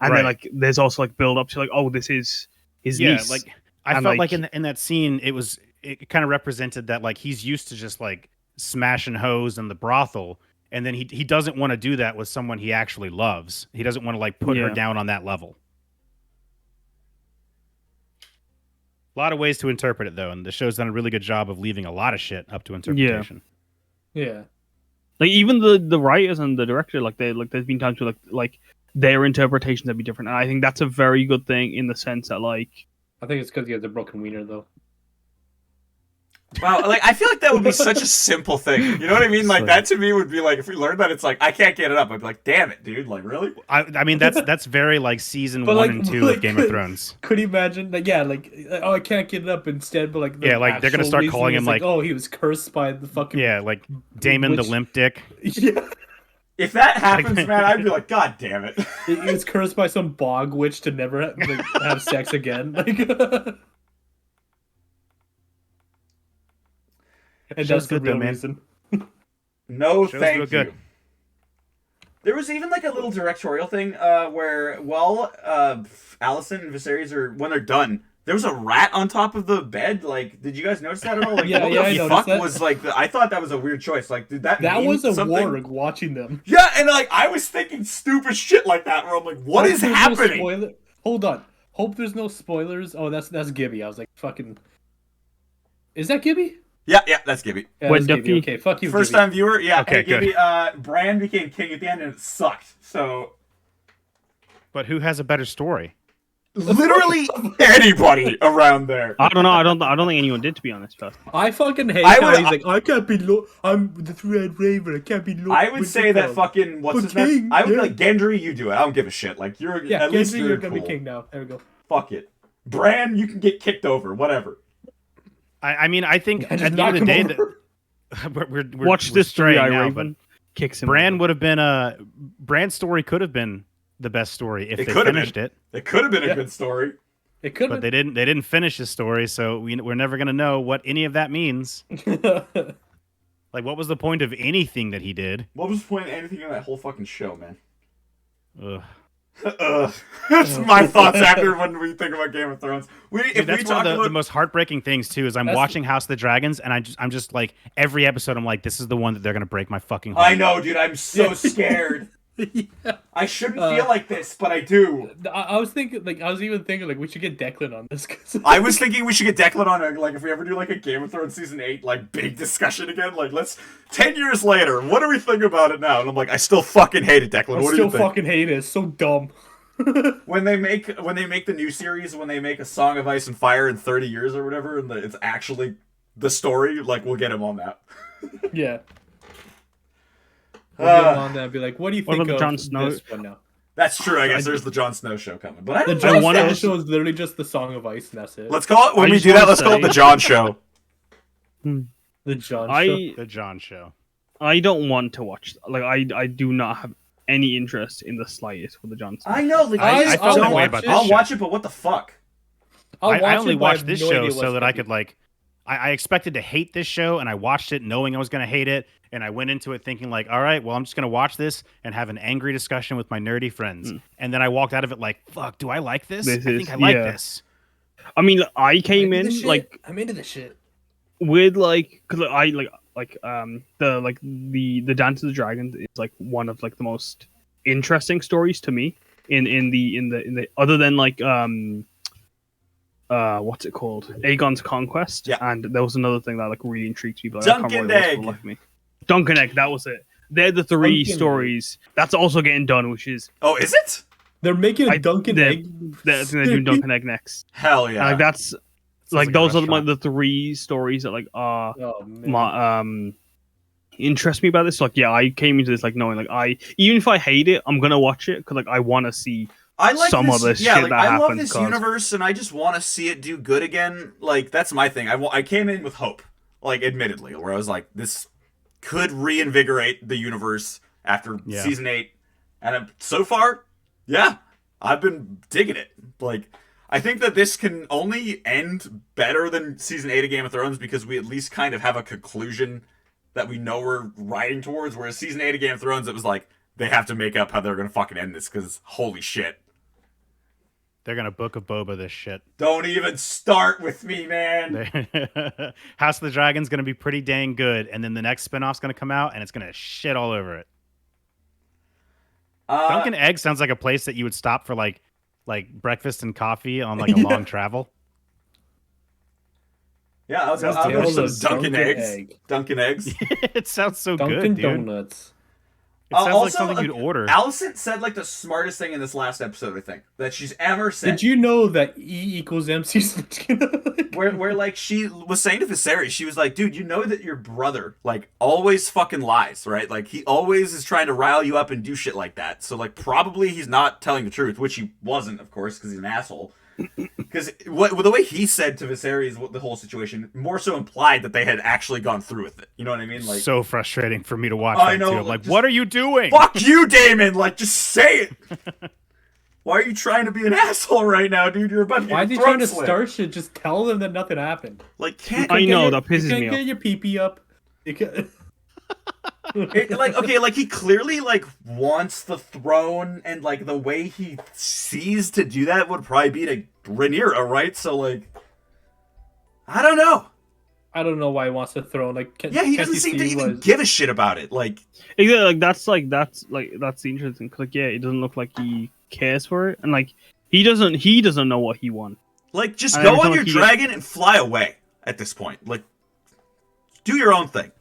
and then like there's also like build up to like, oh, this is his niece. Like I felt like in that scene it kind of represented that like he's used to just like smashing hoes in the brothel, and then he doesn't want to do that with someone he actually loves. He doesn't want to like put her down on that level. A lot of ways to interpret it, though, and the show's done a really good job of leaving a lot of shit up to interpretation. Yeah. Like even the writers and the director, like there's been times where like their interpretations have been different, and I think that's a very good thing in the sense that like I think it's because he has a broken wiener, though. Wow, like I feel like that would be such a simple thing. You know what I mean? Like that to me would be like if we learned that it's like I can't get it up. I'd be like, damn it, dude! Like really? I mean that's very like season 1 and 2 of Game of Thrones. Could you imagine? Like oh I can't get it up instead, but like like they're gonna start calling him like oh he was cursed by the fucking like Damon the limp dick. Yeah. If that happens, man, I'd be like, God damn it! He was cursed by some bog witch to never have sex again. Like. And that's the real reason. No, thank you. There was even like a little directorial thing where Alicent and Viserys are when they're done. There was a rat on top of the bed. Like, did you guys notice that at all? Like, Yeah, what I the noticed fuck that. was like? I thought that was a weird choice. Like, did that mean was a something? warg watching them. Yeah, and like I was thinking stupid shit like that. Where I'm like, what is happening? No Hold on. Hope there's no spoilers. Oh, that's Gibby. I was like, fucking. Is that Gibby? Yeah, that's Gibby. Yeah, What, that's Gibby. Duffy? Okay, fuck you. First Gibby. time viewer. Yeah, Okay, hey, Gibby. Bran became king at the end, and it sucked. So. But who has a better story? Literally anybody around there. I don't know. I don't think anyone did, to be honest. First. I fucking hate I how would- he's like, I can't be I'm the Red Raven. I can't be I would say that fucking what's his name? I would be like Gendry, you do it. I don't give a shit. Like you're at least you're you're gonna cool. be king now. There we go. Fuck it, Bran. You can get kicked over. Whatever. I mean, I think Yeah, at just the end of the day, knock him that we're Watch we're this story, straying I now, Raven kicks him. Bran over. would have been Bran's story could have been the best story if It they could have finished been. it. It could have been a Yeah. good story. It could But have. they didn't finish his story, so we're never gonna know what any of that means. Like, what was the point of anything that he did? What was the point of anything in that whole fucking show, man? Ugh. Ugh. That's my thoughts after when we think about Game of Thrones. Dude, that's one of the most heartbreaking things too. Is I'm watching House of the Dragons, and I'm just like every episode, I'm like, this is the one that they're gonna break my fucking heart. I know, dude. I'm so scared. Yeah. I shouldn't feel like this, but I do. I was thinking, like, I was even thinking, like, we should get Declan on this. Cause I was thinking we should get Declan on, like, if we ever do, like, a Game of Thrones Season 8, like, big discussion again. Like, 10 years later, what do we think about it now? And I'm like, I still fucking hate it, Declan. I What do still you think? fucking hate it. It's so dumb. When they make the new series, when they make a Song of Ice and Fire in 30 years or whatever, and it's actually the story, like, we'll get him on that. Yeah. We'll get him on that and be like, what do you What think about of Jon Snow? this one now? That's true. I guess there's the Jon Snow show coming, but I The don't Jon one Snow of the- show is literally just the Song of Ice, and that's it. Let's call it when I we just do that. wanna Let's call it say- the Jon show. The Jon show. The John show. I don't want to watch. Like, I do not have any interest in the slightest for the Jon Snow. I know. Like, I felt that way watch about it. this I'll show. watch it, but what the fuck? I only it, but I watched have this no show idea so what's that I gonna could be. like. I expected to hate this show, and I watched it knowing I was going to hate it, and I went into it thinking like, all right, well, I'm just going to watch this and have an angry discussion with my nerdy friends, and then I walked out of it like, fuck, do I like this? I think I like this. I mean, I came in like I'm into this shit. with like, cause I the Dance of the Dragons is like one of like the most interesting stories to me in the other than like what's it called? Aegon's Conquest. Yeah. And there was another thing that like really intrigues me, but Dunkin' I can't remember what it was Egg. for the life of me. Dunkin' Egg, that was it. They're the three Dunkin' Egg. stories. That's also getting done, which is Oh, is it? They're making a Dunkin' they're- Egg. they're gonna do Dunkin' Egg next. Hell yeah. And, like that's like like a those are restaurant. the three stories that like are Oh man. my interest me about this. Like, yeah, I came into this like knowing like even if I hate it, I'm gonna watch it because like I want to see I like some this, of this yeah, shit like, that I love happened, this 'cause- universe, and I just want to see it do good again. Like, that's my thing. I came in with hope, like, admittedly, where I was like, this could reinvigorate the universe after Yeah. season 8, and so far, yeah, I've been digging it. Like, I think that this can only end better than season 8 of Game of Thrones because we at least kind of have a conclusion that we know we're riding towards. Whereas season 8 of Game of Thrones, it was like they have to make up how they're gonna fucking end this because holy shit. They're gonna book a Boba this shit. Don't even start with me, man. House of the Dragon's gonna be pretty dang good, and then the next spinoff's gonna come out, and it's gonna shit all over it. Dunkin' Egg sounds like a place that you would stop for like breakfast and coffee on like a long travel. Yeah, I'll Sounds go delicious. some Dunkin' Dunkin' Eggs. Egg. Dunkin' Eggs. It sounds so Dunkin' good, dude. Donuts. It sounds like Also, something you'd order. Alicent said like the smartest thing in this last episode, I think, that she's ever said. Did you know that E equals MC? Where like she was saying to Viserys, she was like, dude, you know that your brother like always fucking lies, right? Like he always is trying to rile you up and do shit like that. So like probably he's not telling the truth, which he wasn't, of course, because he's an asshole. Because the way he said to Viserys the whole situation more so implied that they had actually gone through with it. You know what I mean? Like, So frustrating for me to watch I that know, too. I'm like, like, just- what are you doing? fuck you, Damon! Like, just say it. Why are you trying to be an asshole right now, dude? You're about to get Why are your they throat trying to slit. start shit? Just tell them that nothing happened. Like, can't I know, Get that pisses you me can't off. get your pee-pee up. You can... Like he clearly like wants the throne, and like the way he sees to do that would probably be to Rhaenyra, right? So like, I don't know. I don't know why he wants the throne. Like, He doesn't seem to even give a shit about it. Like, exactly, that's the interesting. Cause like, it doesn't look like he cares for it, and like he doesn't know what he wants. Like, just go on your dragon and fly away. At this point, like, do your own thing.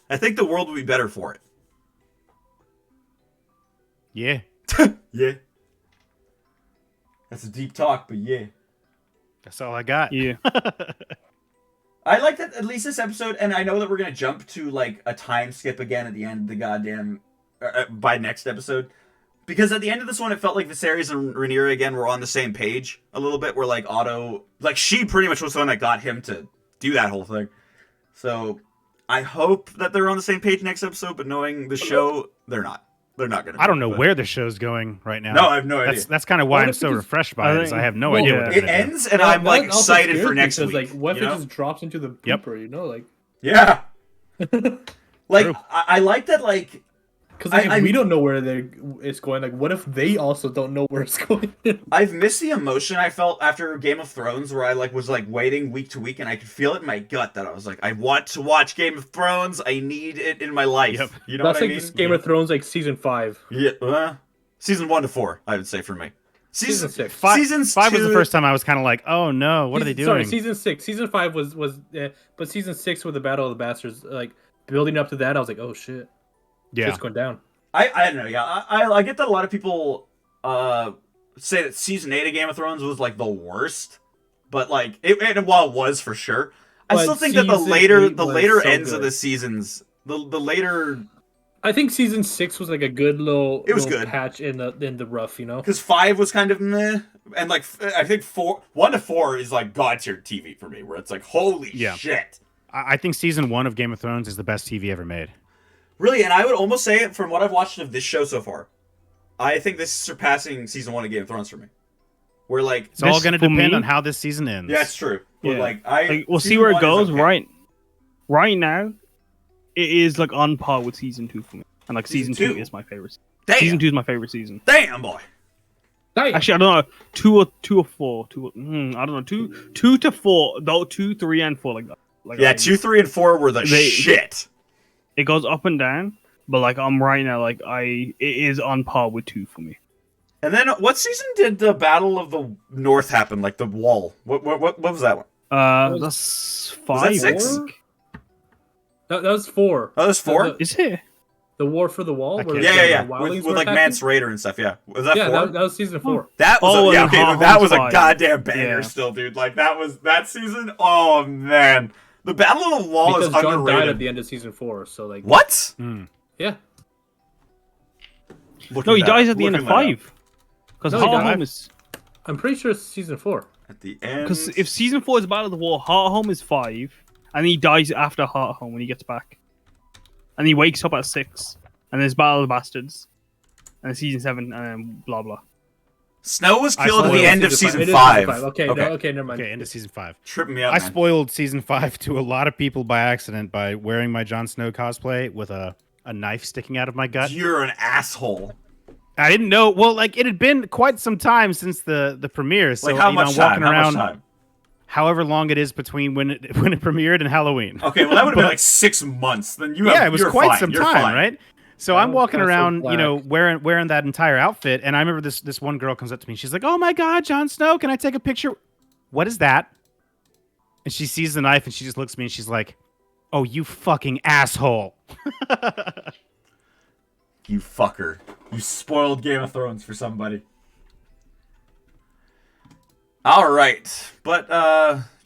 I think the world will be better for it. Yeah. Yeah. That's a deep talk, but yeah. That's all I got. Yeah. I like that at least this episode, and I know that we're gonna jump to like a time skip again at the end of the goddamn by next episode, because at the end of this one it felt like Viserys and Rhaenyra again were on the same page a little bit. Where like Otto, like she pretty much was the one that got him to do that whole thing. So I hope that they're on the same page next episode, but knowing the show, they're not. They're not gonna. I don't know where the show's going right now. No, I have no idea. That's kind of why I'm so refreshed by it. Is I have no idea what it ends, and I'm like excited for next week. Like, what if it just drops into the pooper? You know, like like I like that. Like, because we don't know where it's going. Like, what if they also don't know where it's going? I've missed the emotion I felt after Game of Thrones, where I like was like waiting week to week, and I could feel it in my gut that I was like, I want to watch Game of Thrones. I need it in my life. Yep. You know That's what like I mean? Game of Thrones, like season 5. Yeah, season 1 to 4, I would say for me. Season 6. Season 5 was the first time I was kind of like, oh no, what are they doing? Sorry, season 6. Season 5 was but season 6 with the Battle of the Bastards, like building up to that, I was like, oh shit, it's going down. I don't know. Yeah, I get that a lot of people say that season 8 of Game of Thrones was like the worst, but like while it was for sure, I still think that the later ends of the seasons, the later. I think season 6 was like a good little good patch in the rough, you know. Because 5 was kind of meh, and like I think 1 to 4 is like god tier TV for me, where it's like holy shit. I think season 1 of Game of Thrones is the best TV ever made. Really, and I would almost say it from what I've watched of this show so far. I think this is surpassing season 1 of Game of Thrones for me. Where like it's all going to depend on how this season ends. Yeah, it's true. But we'll see where it goes. Okay. Right now, it is like on par with season 2 for me, and like season 2 is my favorite. Damn. Season 2 is my favorite season. Damn boy. Damn. Actually, I don't know. 2 or 4. I don't know. 2 to 4. Though 2, 3, and 4 like that. Like, 2, 3, and 4 were the shit. It goes up and down, but like I'm right now, like it is on par with 2 for me. And then what season did the Battle of the North happen? Like the Wall. What was that one? That's 5. Was that 6? That was 4. Oh, that was 4. Is it the War for the Wall? Yeah. With like Mance Raider and stuff. Yeah. Was that 4? That was season 4. That was that was a goddamn banger still, dude. Like that season. Oh man. The Battle of the Wall is underrated. John died at the end of season 4, so like what? Yeah. No, he dies at the end of 5. Because Home is. I'm pretty sure it's season 4. At the end. Because if season 4 is Battle of the Wall, Home is 5, and he dies after Home when he gets back, and he wakes up at 6, and there's Battle of the Bastards, and then season 7, and then blah blah. Snow was killed at the end of season 5. Okay, never mind. Okay, end of season 5. Tripping me out. I spoiled season 5 to a lot of people by accident by wearing my Jon Snow cosplay with a knife sticking out of my gut. You're an asshole. I didn't know. Well, like it had been quite some time since the premiere. So like how much time? Walking around, however long it is between when it premiered and Halloween. Okay, well that would have been like 6 months. Then it was quite some time, right? So I'm walking around, wearing that entire outfit, and I remember this one girl comes up to me. She's like, "Oh my God, Jon Snow, can I take a picture?" What is that? And she sees the knife, and she just looks at me, and she's like, "Oh, you fucking asshole!" You fucker! You spoiled Game of Thrones for somebody. All right, but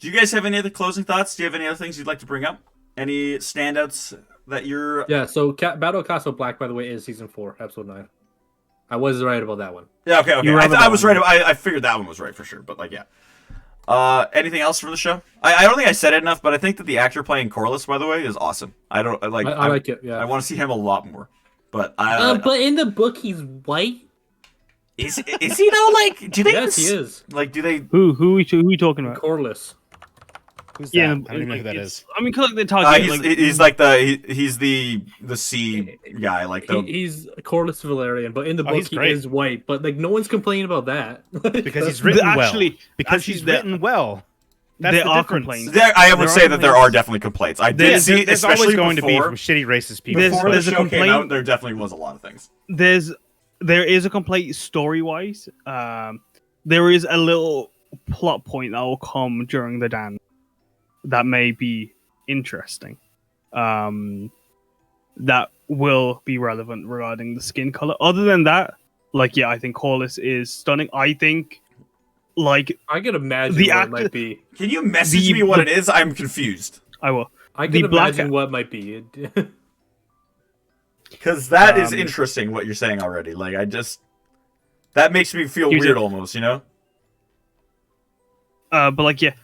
do you guys have any other closing thoughts? Do you have any other things you'd like to bring up? Any standouts? That you're so Battle of Castle Black, by the way, is season 4, episode 9. I was right about that one. Yeah, okay. I was right. I figured that one was right for sure. But like, yeah. Anything else from the show? I don't think I said it enough, but I think that the actor playing Corlys, by the way, is awesome. I like it. Yeah, I want to see him a lot more. But but in the book, he's white. Is he though? Like, do they? Yes, he is. Like, do they? Who are you talking about? Corlys. Who's that? I don't even know who that is. I mean, cause like, the Targaryen, he's the sea guy. Like he's Corlys Valerian, but in the book he is white. But like no one's complaining about that because he's written well. Because he's written well. That's there the are difference. complaints. I would say that there are definitely complaints. I did see, there's especially always going before, to be from shitty racist people. Before the show came out, there definitely was a lot of things. There is a complaint story-wise. There is a little plot point that will come during the dance that may be interesting. That will be relevant regarding the skin color. Other than that, like, yeah, I think Corlys is stunning. I think, like, I can imagine what it might be. Can you message me what it is? I'm confused. I will. I can imagine what it might be. Because that is interesting, what you're saying already. Like, that makes me feel weird almost, you know? But like, yeah.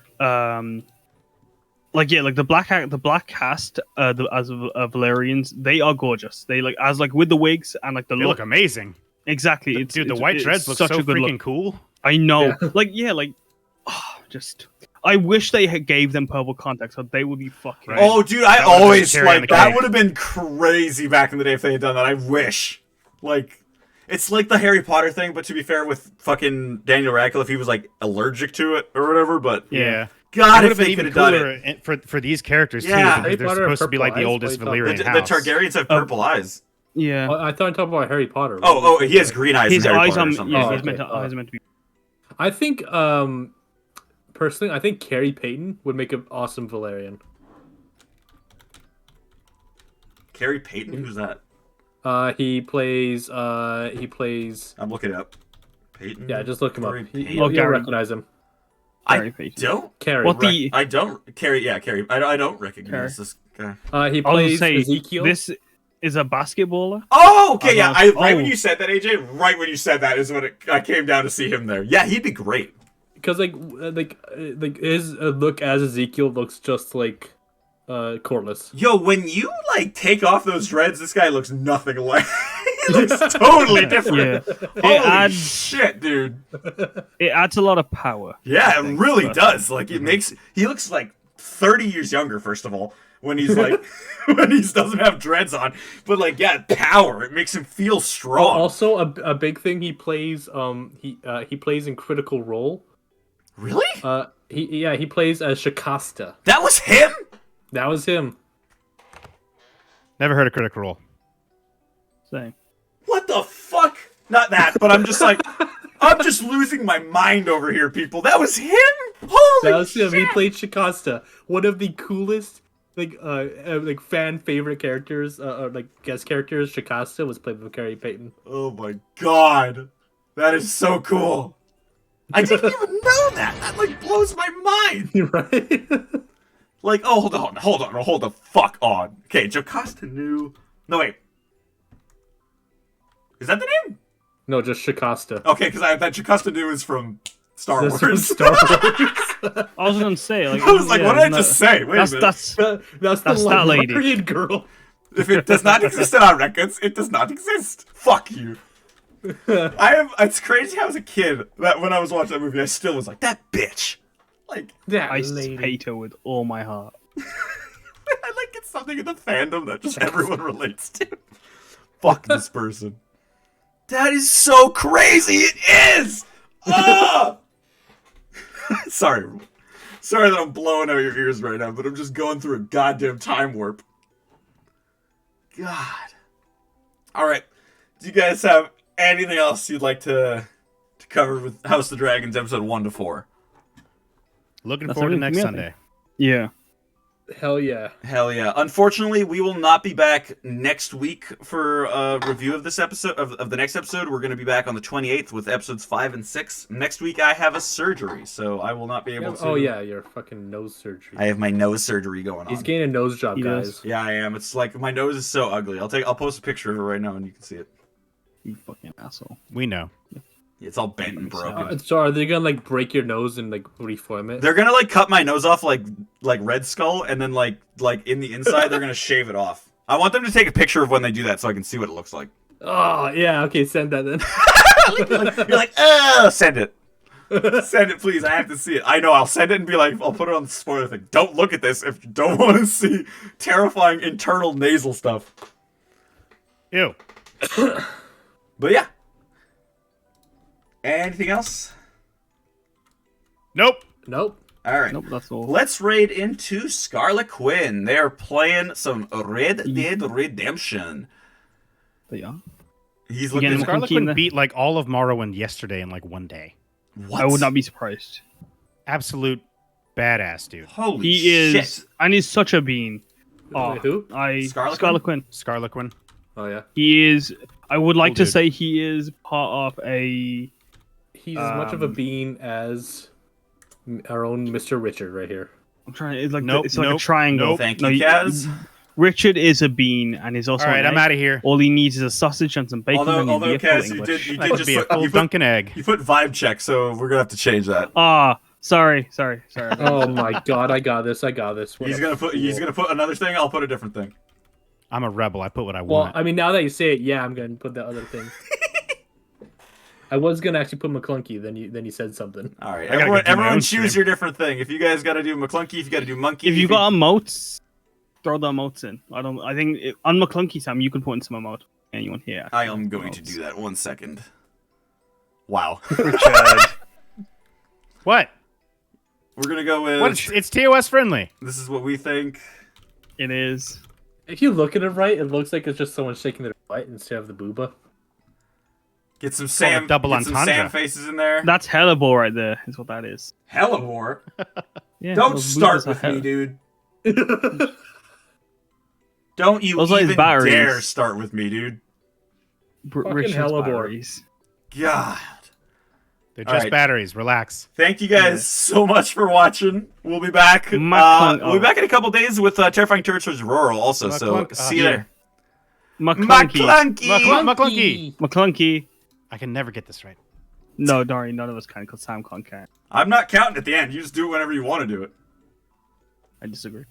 Like the black cast, as Valerians, they are gorgeous. They with the wigs and like they look amazing. Exactly, the white dreads look so freaking cool. I know, I wish they gave them purple contacts, so they would be fucking. Right. Oh, dude, I always that would have been crazy back in the day if they had done that. I wish, it's like the Harry Potter thing, but to be fair, with fucking Daniel Radcliffe, he was like allergic to it or whatever. But yeah. God, if they could have done it for these characters too, because they're supposed to be like the oldest Valyrian house. The Targaryens have purple eyes. Yeah, I thought you talking about Harry Potter. Oh, he has green eyes. His eyes are he's meant to be. I think, personally, I think Carrie Payton would make an awesome Valerian. Carrie Payton, who's that? He plays. I'm looking it up. Payton. Yeah, just look him up. You'll recognize him. I don't. Carrie. I don't. Carrie. Yeah, Carrie. I don't recognize this guy. He plays Ezekiel. This is a basketballer. Oh, okay, yeah. When you said that, AJ, right when you said that is when I came down to see him there. Yeah, he'd be great. Because like his look as Ezekiel looks just like Corlys. Yo, when you take off those dreads, this guy looks nothing alike. He looks totally different. Yeah. Holy shit, dude. It adds a lot of power. Yeah, it really does. Like he looks like 30 years younger, first of all, when he's when he doesn't have dreads on. But power. It makes him feel strong. Also, a big thing he plays he plays in Critical Role. Really? He plays as Shakasta. That was him? That was him. Never heard of Critical Role. Same. What the fuck? Not that, but I'm just I'm just losing my mind over here, people. That was him? Holy That was shit. him. He played Shakasta. One of the coolest fan favorite characters, guest characters. Shakasta was played by Carrie Payton. Oh my god. That is so cool. I didn't even know that. That blows my mind. Right? Hold the fuck on. Okay, Jocasta knew. No wait. Is that the name? No, just Shakasta. Okay, because that Jocasta knew is from Star Wars. From Star Wars. I was gonna say, I was what did I just say? Wait a minute. That's the lady girl. If it does not exist in our records, it does not exist. Fuck you. It's crazy how as a kid that when I was watching that movie, I still was like, that bitch. I hate her with all my heart. It's something in the fandom that just everyone relates to. Fuck this person. That is so crazy. It is. Ah! Sorry that I'm blowing out your ears right now, but I'm just going through a goddamn time warp. God. All right. Do you guys have anything else you'd like to cover with House of the Dragons episode 1 to 4? Looking forward to next Sunday. Yeah. Hell yeah. Unfortunately, we will not be back next week for a review of this episode of the next episode. We're going to be back on the 28th with episodes 5 and 6. Next week, I have a surgery, so I will not be able to. Oh yeah, your fucking nose surgery. I have my nose surgery going on. He's getting a nose job, guys. Yeah, I am. It's my nose is so ugly. I'll post a picture of it right now, and you can see it. You fucking asshole. We know. It's all bent and broken. So are they gonna break your nose and reform it? They're gonna cut my nose off like Red Skull, and then like in the inside they're gonna shave it off. I want them to take a picture of when they do that so I can see what it looks like. Oh yeah, okay, send that then. You're like, oh, send it. Send it, please. I have to see it. I know. I'll send it and be like, I'll put it on the spoiler thing. Don't look at this if you don't want to see terrifying internal nasal stuff. Ew. But yeah. Anything else? Nope. Nope. All right. Nope, that's all. Let's raid into Scarlet Quinn. They're playing some Red Dead Redemption. But yeah. He's Again, looking. Scarlet Quinn Quinn beat like all of Morrowind yesterday in like one day. What? I would not be surprised. Absolute badass, dude. Holy He shit. is, and he's such a bean. Wait, who? Scarlet Quinn. Scarlet Quinn. Oh yeah. He is. I would like Cool to dude. say he is part of a. He's as much of a bean as our own Mr. Richard right here. I'm trying. It's like Nope, it's like a nope, triangle. nope. Thank you, Kaz. Richard is a bean, and he's also. All right, an I'm egg. out of here. All he needs is a sausage and some bacon. and Although he'd be a full Kaz, you English. did That would just be a put, full Dunkin' egg. you put vibe check, so we're gonna have to change that. Ah, sorry. Oh my god, I got this. What He's a gonna put another thing. I'll put a different thing. I'm a rebel. I put what I Well, want. I mean, now that you say it, yeah, I'm gonna put the other thing. I was gonna actually put McClunky, then you said something. All right, I gotta go do my everyone own choose stream. your different thing. If you guys got to do McClunky, if you got to do Monkey, If you got emotes, throw the emotes in. I think on McClunky Sam you can put in some emote. Anyone here? I am going to do that. 1 second. Wow. Richard. What? We're gonna go with. What? It's TOS friendly. This is what we think. It is. If you look at it right, it looks like it's just someone shaking their butt instead of the booba. Get some called a Sam. double Get some entendre. Sam faces in there. That's Hellebore right there. Is what that is. Hellebore. Yeah. Don't those start boobas are with hell- me, dude. Don't you Those are his even batteries. dare start with me, dude. Fucking Richard's Hellebore. batteries. God. They're All just right. batteries. Relax. Thank you guys so much for watching. We'll be back. We'll be back in a couple days with Terrifying Territories Rural also. So see you there. McClunky. McClunky. McClunky. I can never get this right. No, don't worry, none of us can because Sam can't. I'm not counting at the end. You just do it whenever you want to do it. I disagree.